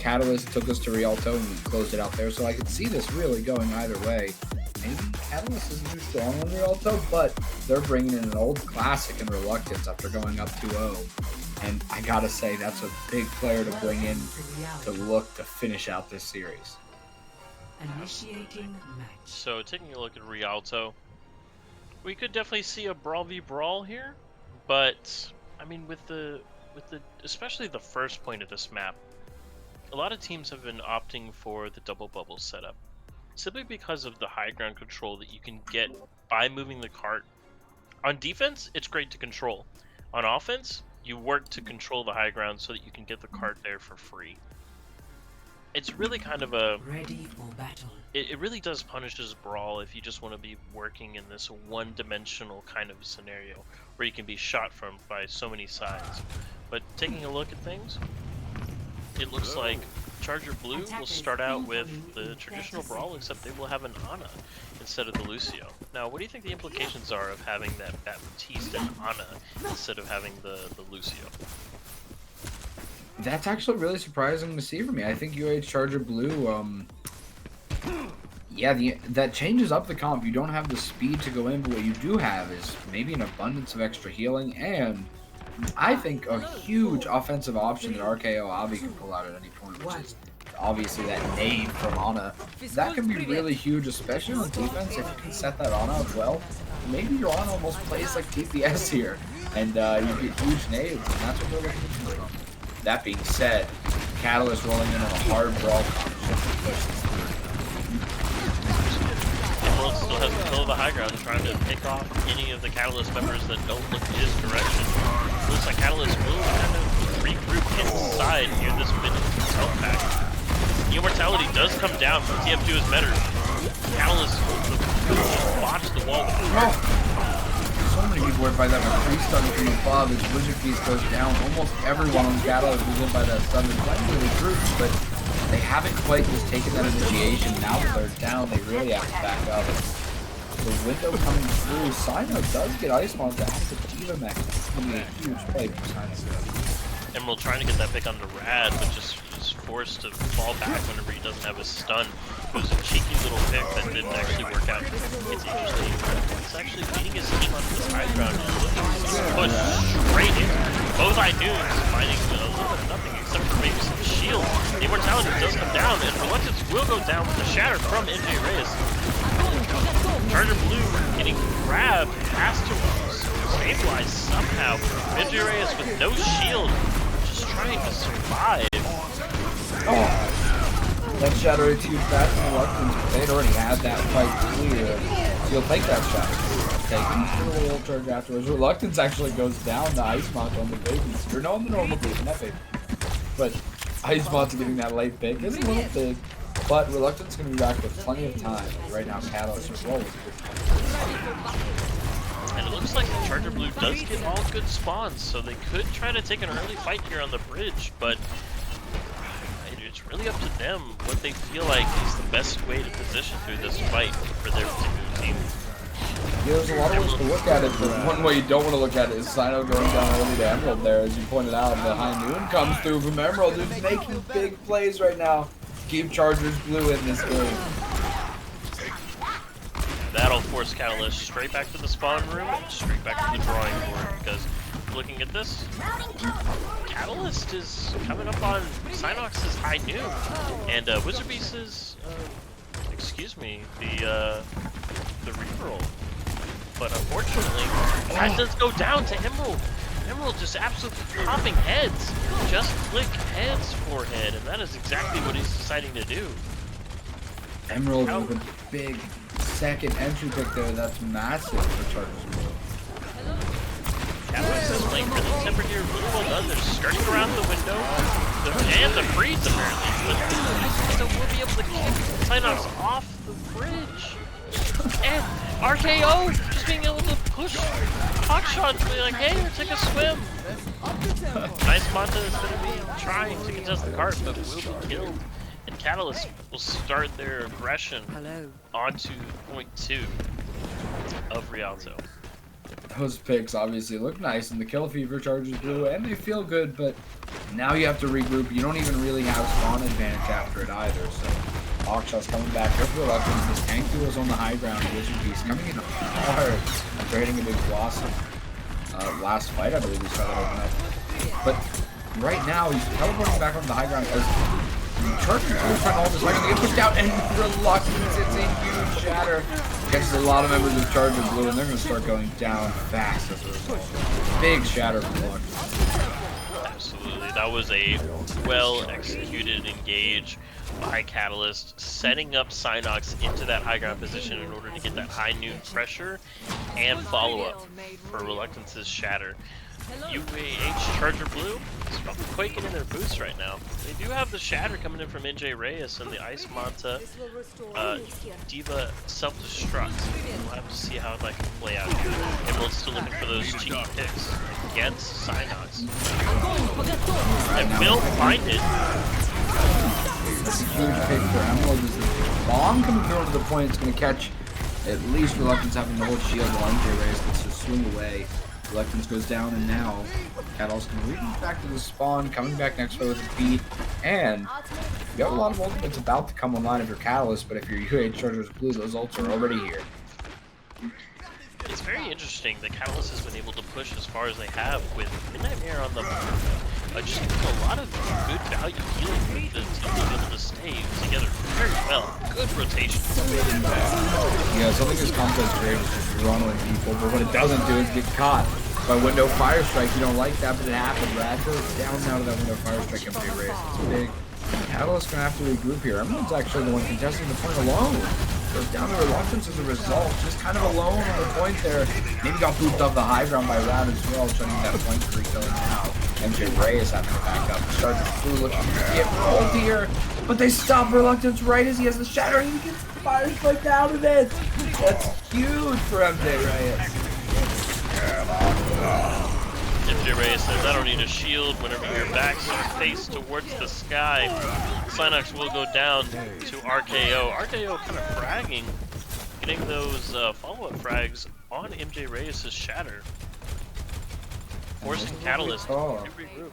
Catalyst took us to Rialto and we closed it out there, so I could see this really going either way. Maybe Catalyst isn't too strong on Rialto, but they're bringing in an old classic in Reluctance after going up 2-0. And I gotta say, that's a big player to bring in to look to finish out this series. Initiating match. So taking a look at Rialto, we could definitely see a brawl v brawl here, but I mean with the especially the first point of this map, a lot of teams have been opting for the double bubble setup, simply because of the high ground control that you can get by moving the cart. On defense, it's great to control. On offense, you work to control the high ground so that you can get the cart there for free. It's really kind of a... Ready for battle. It really does punish this brawl if you just want to be working in this one-dimensional kind of scenario where you can be shot from by so many sides. But taking a look at things, it looks like Charger Blue will start out with the traditional brawl, except they will have an Ana instead of the Lucio. Now, what do you think the implications are of having that Baptiste and Ana instead of having the Lucio? That's actually really surprising to see for me. I think UAH Charger Blue, that changes up the comp. You don't have the speed to go in, but what you do have is maybe an abundance of extra healing, and I think a huge offensive option that RKO Avi can pull out at any point, which is obviously that nade from Ana. That can be really huge, especially on defense. If you can set that Ana up well, maybe your Ana almost plays like TPS here, and you get huge nades, and that's what they're looking to do. That being said, Catalyst rolling in on a hard brawl competition. Emerald still has control of the high ground, trying to pick off any of the Catalyst members that don't look his direction. Looks like Catalyst will kind of regroup inside near this mid-health pack. The Immortality does come down from TF2's Metter. Catalyst will botch the wall. So many people were by that free stun from above as Wizard Beast goes down. Almost everyone on Catalyst was in by that stun. They're playing really groups, but they haven't quite just taken that initiation. Now that they're down, they really have to back up. The window coming through. Sino does get Ice Mon to have the Diva mech. It's going to be a huge play for Sino. Emerald trying to get that pick on the Rad, but just is forced to fall back whenever he doesn't have a stun. It was a cheeky little pick that didn't actually work out. It's interesting. It's actually leading his team onto this high ground and looking to push straight in. Both Inunes finding a little bit of nothing except for maybe some shield. The Immortality does come down, and Reluctance will go down with the shatter from MJ Reyes. Charger Blue getting grabbed, has to stabilize somehow. MJ Reyes with no shield, just trying to survive. That shatter is huge fast and Reluctance. They'd already had that fight clear. So you'll take that shatter. Take him to the little charge afterwards. Reluctance actually goes down the Ice Mont on the babies. Or no, on the normal baby, not baby. But Ice Mont's getting that late pick. It's a little big. But Reluctance is going to be back with plenty of time. Right now, Catalyst as well is and it looks like the Charger Blue does get all good spawns, so they could try to take an early fight here on the bridge, but it's really up to them what they feel like is the best way to position through this fight for their particular team. Yeah, there's a lot of ways to look at it, but one way you don't want to look at it is Sino going down early to Emerald there, as you pointed out. The High Noon comes through from Emerald, who's making big plays right now. Keep Chargers Blue in this game. That'll force Catalyst straight back to the spawn room and straight back to the drawing board, because looking at this, Catalyst is coming up on Synox's High Noon, and Wizard Beast is, the reroll. But unfortunately, that does go down to Emerald. Emerald just absolutely popping heads. Just click heads forehead, and that is exactly what he's deciding to do. Emerald with a big second entry pick there. That's massive for Chargers Blue. Catalyst is playing really tempered here, really well done. They're skirting around the window. And the freeze apparently. But still will be able to kick Synops off the bridge. And RKO just being able to push Hawkshot to be like, hey, take a swim. Nice Manta is going to be trying to contest the cart, but will be killed. And Catalyst will start their aggression onto point 2 of Rialto. Those picks obviously look nice, and the kill fever charges blue, and they feel good, but now you have to regroup. You don't even really have spawn advantage after it either, so Hawkshot's coming back. Careful Reluctance. This tank duo is on the high ground. Wizard Beast coming in hard, creating a big blossom. Last fight, I believe we saw that open up. But right now, he's teleporting back on the high ground as Charger Blue trying to hold this fight. They get pushed out, and Reluctance, it's a huge shatter. Against a lot of members of Charger Blue, and they're going to start going down fast as a result. Big shatter from Reluctance. Absolutely. That was a well-executed engage by Catalyst, setting up Synox into that high ground position in order to get that high noon pressure and follow-up for Reluctance's shatter. UAH Charger Blue is probably quaking in their boots right now. They do have the shatter coming in from NJ Reyes and the Ice Manta Diva self-destruct. We'll have to see how that can play out here. Emerald's still looking for those cheeky picks against Synox. And will find it. That's a huge pick for Emerald. This bomb coming through to the point, it's going to catch at least Reluctance having the whole shield while NJ Reyes gets to swing away. Reluctance goes down, and now Catalyst can reach back to the spawn, coming back next way with a beat, and you got a lot of ultimates about to come online if you're Catalyst, but if you're UAH Chargers Blue, those ults are already here. It's very interesting that Catalyst has been able to push as far as they have with Midnight Mirror on the just giving a lot of good value healing for the team being able to stay together very well. Good rotation. Yeah, something as complex great is just running people, but what it doesn't do is get caught by Window Fire Strike. You don't like that, but it happened. Radford down now to that Window Fire Strike up the race. It's big. Catalyst's gonna have to regroup here. Emerald's actually the one contesting the point alone. Goes down to Reluctance as a result. Just kind of alone on the point there. Maybe got booped off the high ground by Rad as well, shutting that point free going now. MJ Reyes having to back up. Chargers Blue looking to get rolled here, but they stop Reluctance right as he has the shatter. He gets the fire strike out of it. That's huge for MJ Reyes. MJ Reyes says, I don't need a shield whenever your back's face towards the sky. Synox will go down to RKO. RKO kind of fragging, getting those follow-up frags on MJ Reyes' shatter. Forcing Catalyst to regroup.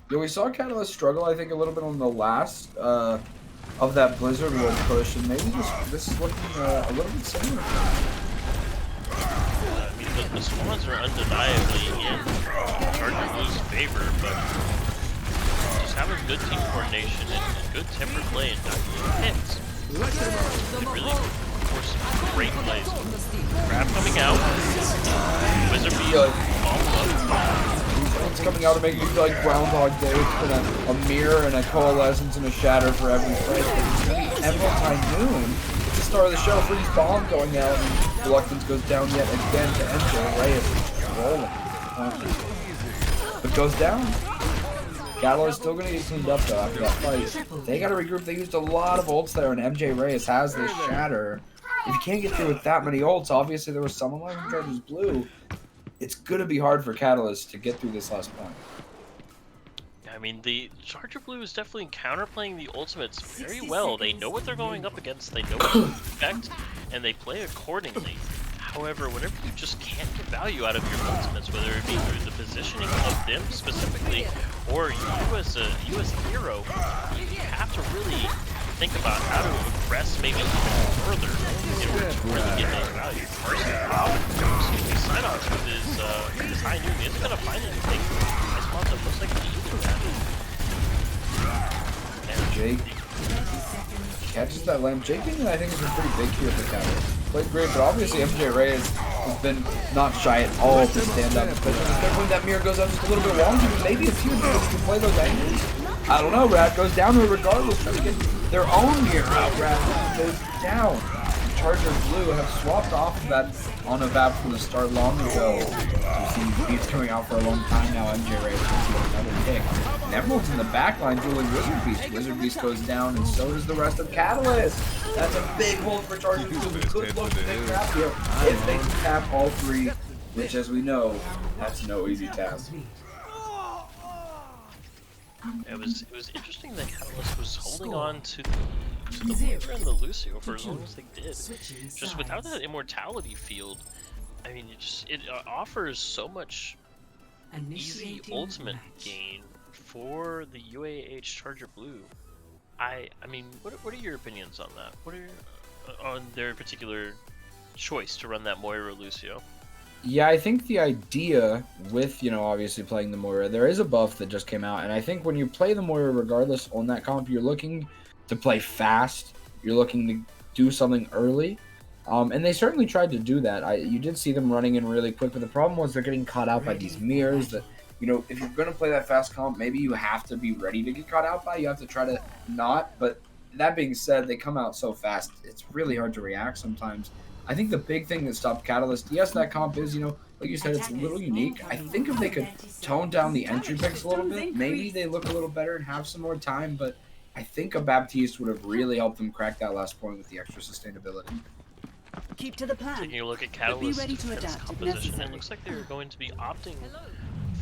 Yeah, we saw Catalyst struggle, I think, a little bit on the last of that Blizzard World push, and maybe this is looking a little bit similar. I mean, the spawns are undeniably in Charger Blue's favor, but just having good team coordination and good tempered play and not getting hits, it really forced some great plays. Grab coming out, Wizard Beast It's coming out to make you feel like Groundhog Day. It's been a mirror and a coalescence and a shatter for every fight. But it's Emerald High Noon. It's the start of the show. Freeze bomb going out, and Reluctance goes down yet again to MJ Reyes. Rolling. But goes down. Catalyst still gonna get cleaned up though after that fight. They gotta regroup. They used a lot of ults there, and MJ Reyes has this shatter. If you can't get through with that many ults, obviously there was someone like Chargers Blue. It's gonna be hard for Catalyst to get through this last point. I mean, the Charger Blue is definitely counterplaying the ultimates very well. They know what they're going up against, they know what to expect, and they play accordingly. However, whenever you just can't get value out of your ultimates, whether it be through the positioning of them specifically, or you as a hero, you have to really think about how to aggress maybe even further in order to really get those value. Synox with his high noon isn't going to find anything. This monster looks like he's eating that. And Jake catches that lamp. Jake, I think, has been pretty big here for Catalyst. Played great, but obviously MJ Reyes has been not shy at all to stand up, especially when that mirror goes up just a little bit wonky. Maybe it's huge because he can play those angles. I don't know. Rad goes down to it regardless, trying to get their own mirror out. Rad goes down. Charger Blue have swapped off that on a VAP from the start long ago. We've seen beats coming out for a long time now. MJ Reyes gets another pick. And Emerald's in the back line dueling Wizard Beast. Wizard Beast goes down, and so does the rest of Catalyst. That's a big hold for Charger Blue. We could look to take tap here if they can tap all three, which, as we know, that's no easy task. It was interesting that Catalyst was holding on to the Moira and the Lucio for as long as they did. Just without that immortality field, I mean, it offers so much easy ultimate gain for the UAH Charger Blue. I mean, what are your opinions on that? What are on their particular choice to run that Moira Lucio? Yeah, I think the idea with, obviously playing the Moira, there is a buff that just came out, and I think when you play the Moira regardless on that comp, you're looking to play fast, you're looking to do something early, and they certainly tried to do that. You did see them running in really quick, but the problem was they're getting caught out by these mirrors that, if you're going to play that fast comp, maybe you have to be ready to get caught out by, you have to try to not, but that being said, they come out so fast, it's really hard to react sometimes. I think the big thing that stopped Catalyst, yes, that comp is, like you said, it's a little unique. I think if they could tone down the entry picks a little bit, maybe they look a little better and have some more time, but I think a Baptiste would have really helped them crack that last point with the extra sustainability. Keep to the plan. Taking a look at Catalyst's defense composition, it looks like they're going to be opting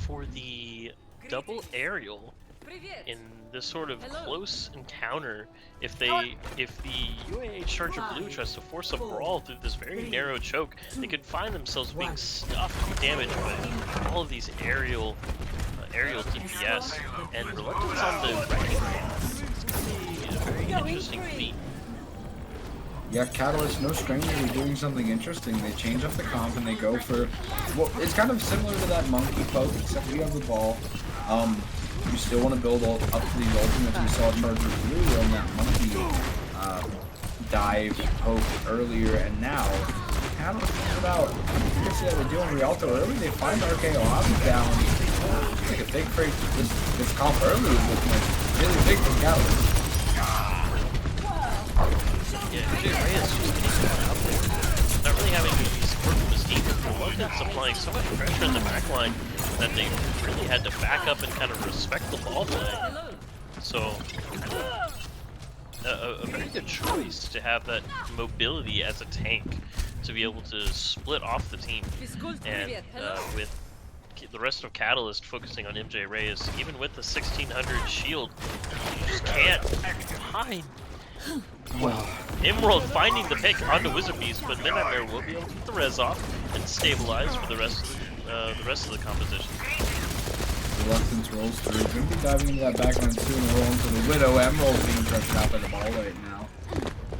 for the double aerial in this sort of close encounter. If the UAH Charger Blue tries to force a brawl through this very narrow choke, they could find themselves being stuffed with damage by all of these aerial DPS, and Reluctance on the wrecking ball. It's a very interesting feat. Yeah, Catalyst, no stranger to doing something interesting. They change up the comp and they go for, well, it's kind of similar to that monkey poke, except we have the ball. You still want to build up to these ultimates. We saw Charger Blue on that monkey dive poke earlier, and now Catalyst is about, you can see that they're doing Rialto early. They find RKO Obby down. I think a big break. This comp early is looking like really big for Catalyst. Yeah, MJ Reyes just getting out there. Not really having any support from his team. Reluctance applying so much pressure in the backline that they really had to back up and kind of respect the ball play. So, a very good choice to have that mobility as a tank to be able to split off the team. And with the rest of Catalyst focusing on MJ Reyes, even with the 1600 shield, you just can't find. Well, Emerald finding the pick onto Wizard Beast, but Midnightmare will be able to get the res off and stabilize for the rest of the composition. Reluctance rolls through. Going to be diving into that backline soon and roll into the Widow. Emerald being pressured out by the ball right now.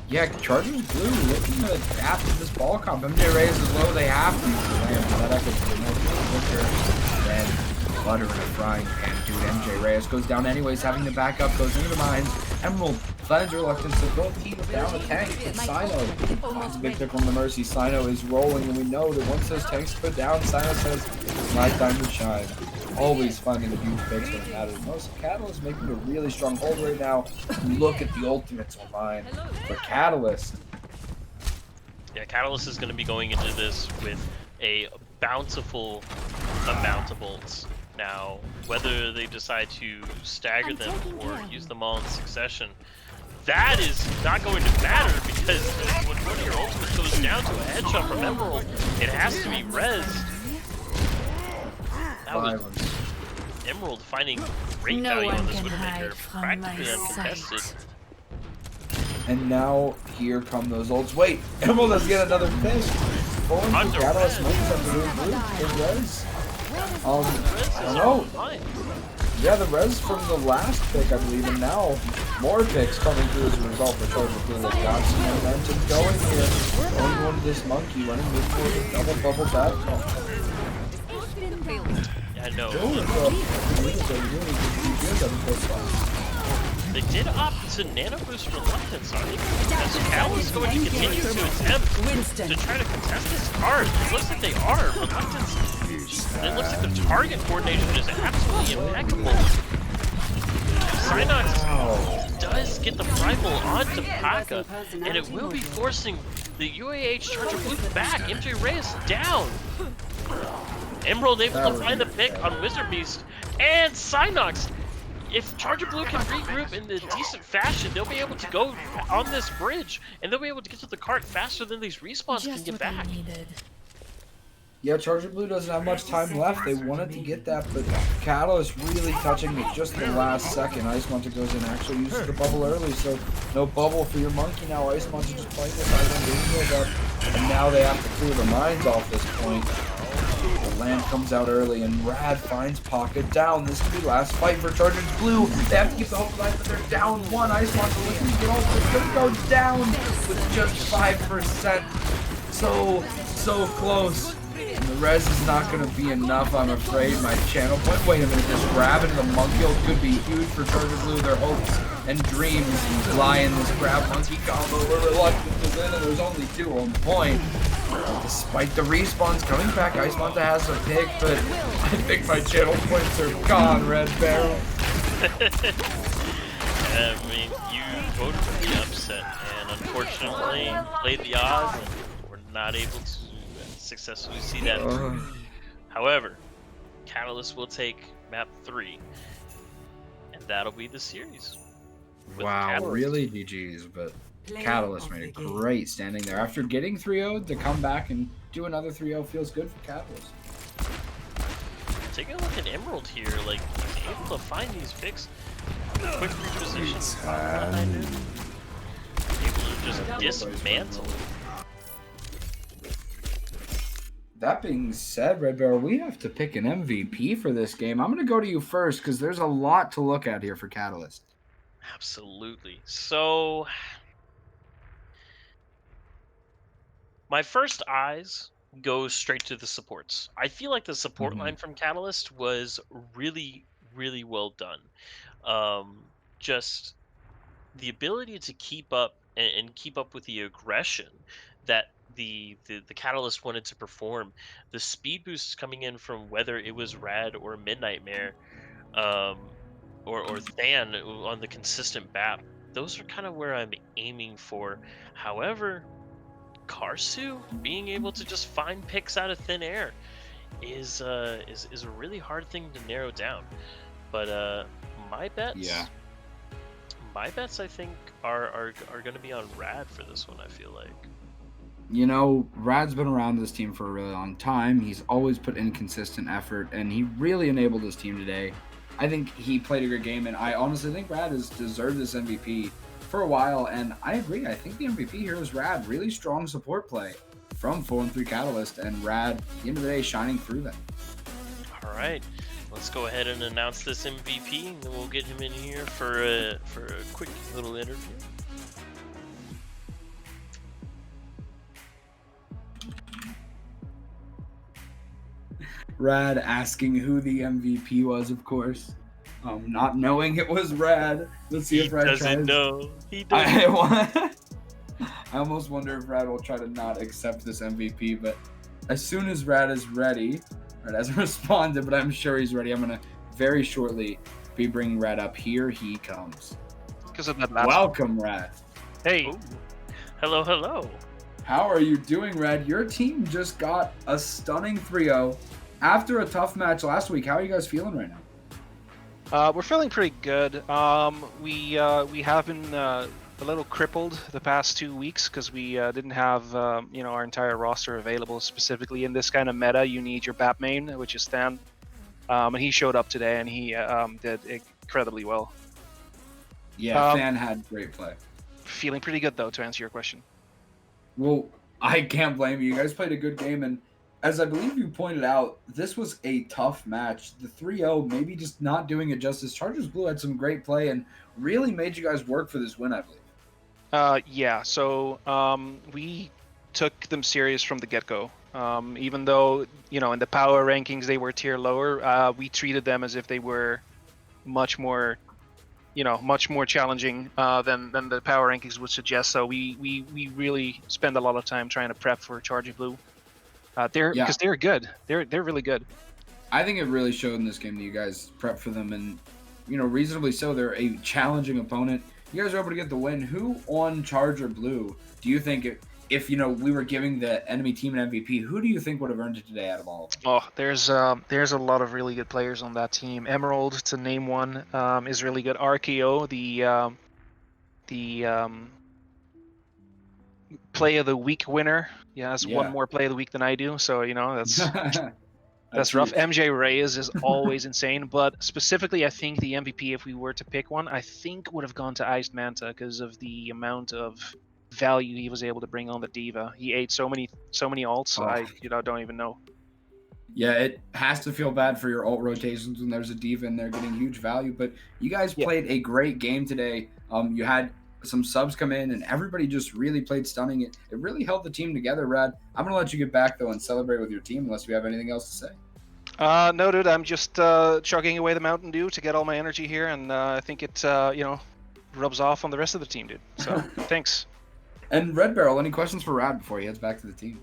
Yeah, Chargers Blue looking to adapt to this ball comp. MJ Reyes is low, they have to use the ramp. That echoes more quicker than butter in a frying pan. Dude, MJ Reyes goes down anyways, having to back up, goes into the mines. Emerald finds Reluctance to both teams down the tank. It's Sino. Finds a big pick on the Mercy. Sino is rolling, and we know that once those tanks put down, Sino says, it's my time to shine. Always finding the huge picks when it matters most. Catalyst making a really strong hold right now. Look at the ultimates online for Catalyst. Yeah, Catalyst is going to be going into this with a bountiful amount of ults. Now, whether they decide to stagger them or use them all in succession, that is not going to matter, because when one of your ultimates goes down to a headshot from Emerald, it has to be rezzed. That was Emerald finding great value on this Widowmaker, practically uncontested. And now here come those ults. Wait, Emerald does get another fish. Going to Catalyst might have to do blue. Res. I don't know. Yeah, the res from the last pick, I believe, and now more picks coming through as a result for Charger Blue. They've got some momentum going here. Going on this monkey, running this for the double bubble back. Yeah, no. They did opt to nano boost Reluctance on it, as Cal is going to continue to attempt to try to contest this card. It looks like they are. Reluctance, it looks like the target coordination is absolutely impeccable. Synox does get the primal onto Paka, and it will be forcing The UAH Charger Blue back. MJ Reyes down. Emerald able to find the pick on Wizard Beast and Synox. If Charger Blue can regroup in a decent fashion, they'll be able to go on this bridge, and they'll be able to get to the cart faster than these respawns can get back. Yeah, Charger Blue doesn't have much time left. They wanted to get that, but Catalyst really touching it just the last second. Ice Monster goes in and actually uses the bubble early, so no bubble for your monkey now. Ice Monster just playing this item, up, and now they have to clear the mines off this point. The land comes out early, and Rad finds Pocket down. This could be last fight for Chargers Blue. They have to keep the hope alive, but they're down one. Ice Monster looking to get off. It's going to go down with just 5%. So close. And the res is not going to be enough, I'm afraid. My channel point. Wait a minute, this grab into the monkey could be huge for Charger Blue. Their hopes and dreams lie in this grab monkey combo. We're reluctant to win, and there's only 2 on point. Despite the respawns coming back, Ice Monster has a pick, but I think my channel points are gone, Red Barrel. I mean, you voted for the upset, and unfortunately played the odds, and we're not able to successfully see that through. However, Catalyst will take map 3, and that'll be the series. Wow, Catalyst. really GG's, but Catalyst made a great standing there. After getting 3-0'd, to come back and do another 3-0 feels good for Catalyst. Taking a look at Emerald here, like, he's able to find these picks. Quick reposition. Able to just dismantle. That being said, Red Barrel, we have to pick an MVP for this game. I'm going to go to you first because there's a lot to look at here for Catalyst. Absolutely. So, my first eyes go straight to the supports. I feel like the support line from Catalyst was really, really well done. Just the ability to keep up and keep up with the aggression that the Catalyst wanted to perform. The speed boosts coming in from whether it was Rad or Midnightmare, or Than on the consistent BAP. Those are kind of where I'm aiming for. However, Karsu being able to just find picks out of thin air is a really hard thing to narrow down. But my bets, I think are going to be on Rad for this one. I feel like. You know, Rad's been around this team for a really long time. He's always put in consistent effort, and he really enabled his team today. I think he played a good game, and I honestly think Rad has deserved this MVP for a while, and I agree. I think the MVP here is Rad. Really strong support play from 4-3 Catalyst, and Rad, at the end of the day, shining through that. All right, let's go ahead and announce this MVP, and then we'll get him in here for a quick little interview. Rad asking who the MVP was, of course. Not knowing it was Rad. Let's see if Rad doesn't know. He doesn't. I almost wonder if Rad will try to not accept this MVP, but as soon as Rad is ready, Rad hasn't responded, but I'm sure he's ready. I'm going to very shortly be bringing Rad up. Here he comes. Because of that last Welcome, Rad. Hey. Ooh. Hello, hello. How are you doing, Rad? Your team just got a stunning 3-0. After a tough match last week, how are you guys feeling right now? We're feeling pretty good. We have been a little crippled the past 2 weeks because we didn't have our entire roster available. Specifically in this kind of meta, you need your BAP main, which is Stan, and he showed up today and he did incredibly well. Yeah, Stan had great play. Feeling pretty good though, to answer your question. Well, I can't blame you. You guys played a good game, and as I believe you pointed out, this was a tough match. The 3-0 maybe just not doing it justice. Chargers Blue had some great play and really made you guys work for this win, I believe. Yeah, so we took them serious from the get-go. Even though, in the power rankings they were tier lower, we treated them as if they were much more challenging than the power rankings would suggest. So we really spend a lot of time trying to prep for Charger Blue. Because they're good. They're really good. I think it really showed in this game that you guys prepped for them, and reasonably so. They're a challenging opponent. You guys were able to get the win. Who on Charger Blue do you think if we were giving the enemy team an MVP, who do you think would have earned it today out of all of them? Oh, there's a lot of really good players on that team. Emerald, to name one, is really good. RKO, the play of the week winner, has one more play of the week than I do. So that's rough. huge. MJ Reyes is always insane, but specifically, I think the MVP, if we were to pick one, I think would have gone to Iced Manta because of the amount of value he was able to bring on the D.Va. He ate so many ults. I don't even know. Yeah, it has to feel bad for your ult rotations when there's a D.Va in there getting huge value. But you guys played a great game today. You had some subs come in, and everybody just really played stunning. It really held the team together, Rad. I'm going to let you get back, though, and celebrate with your team unless you have anything else to say. No, dude, I'm just chugging away the Mountain Dew to get all my energy here, and I think it, rubs off on the rest of the team, dude. So, thanks. And Red Barrel, any questions for Rad before he heads back to the team?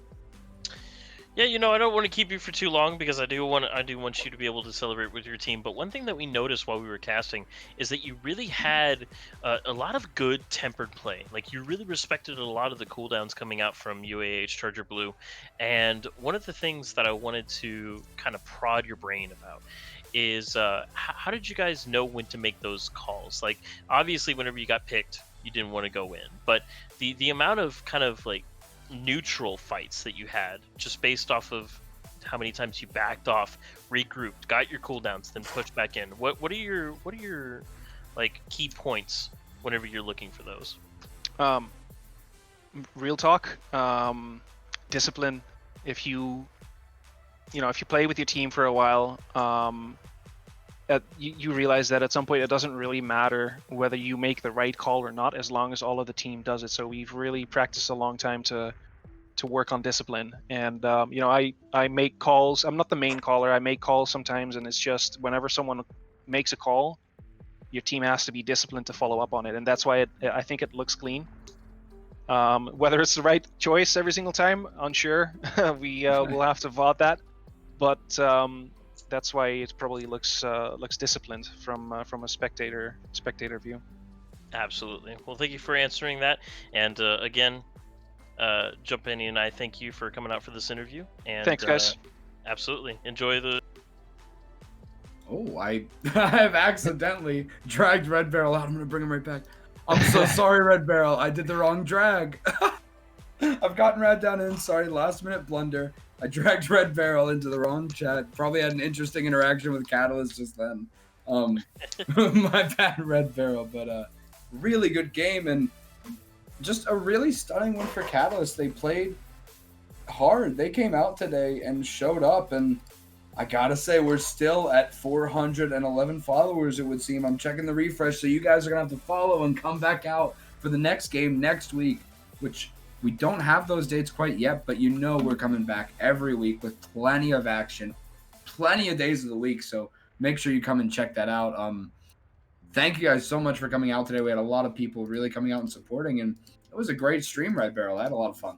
Yeah, I don't want to keep you for too long because I do want you to be able to celebrate with your team. But one thing that we noticed while we were casting is that you really had a lot of good tempered play. Like you really respected a lot of the cooldowns coming out from UAH Charger Blue. And one of the things that I wanted to kind of prod your brain about is how did you guys know when to make those calls? Like obviously, whenever you got picked, you didn't want to go in, but the amount of kind of like neutral fights that you had just based off of how many times you backed off, regrouped, got your cooldowns, then pushed back in. What are your like key points whenever you're looking for those? Real talk, discipline. If you play with your team for a while, you realize that at some point it doesn't really matter whether you make the right call or not, as long as all of the team does it. So we've really practiced a long time to work on discipline. And I make calls. I'm not the main caller. I make calls sometimes, and it's just whenever someone makes a call, your team has to be disciplined to follow up on it, and that's why I think it looks clean. Whether it's the right choice every single time, unsure. We'll have to VOD that, but that's why it probably looks disciplined from a spectator view. Absolutely. Well, thank you for answering that. And again, Jump In and I thank you for coming out for this interview. And thanks, guys. Absolutely. Enjoy the. Oh, I have accidentally dragged Red Barrel out. I'm gonna bring him right back. I'm so sorry, Red Barrel. I did the wrong drag. I've gotten Rad down in. Sorry, last minute blunder. I dragged Red Barrel into the wrong chat. Probably had an interesting interaction with Catalyst just then. My bad, Red Barrel. But really good game and just a really stunning one for Catalyst. They played hard. They came out today and showed up. And I gotta say, we're still at 411 followers, it would seem. I'm checking the refresh, so you guys are gonna have to follow and come back out for the next game next week, which we don't have those dates quite yet, but we're coming back every week with plenty of action, plenty of days of the week. So make sure you come and check that out. Thank you guys so much for coming out today. We had a lot of people really coming out and supporting, and it was a great stream, Red Barrel. I had a lot of fun.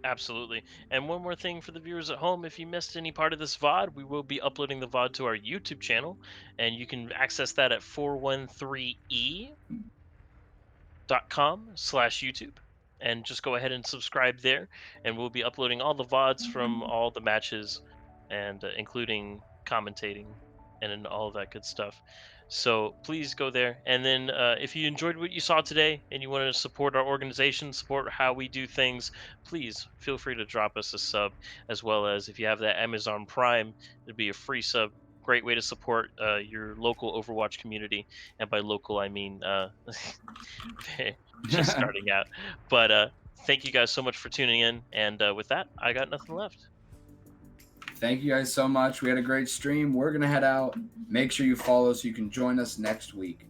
Absolutely. And one more thing for the viewers at home, if you missed any part of this VOD, we will be uploading the VOD to our YouTube channel, and you can access that at 413e.com/YouTube. And just go ahead and subscribe there, and we'll be uploading all the VODs from all the matches, and including commentating and all of that good stuff. So please go there. And then if you enjoyed what you saw today and you want to support our organization, support how we do things, please feel free to drop us a sub, as well as if you have that Amazon Prime, it'd be a free sub. Great way to support your local Overwatch community. And by local, I mean just starting out. But thank you guys so much for tuning in. And with that, I got nothing left. Thank you guys so much. We had a great stream. We're going to head out. Make sure you follow so you can join us next week.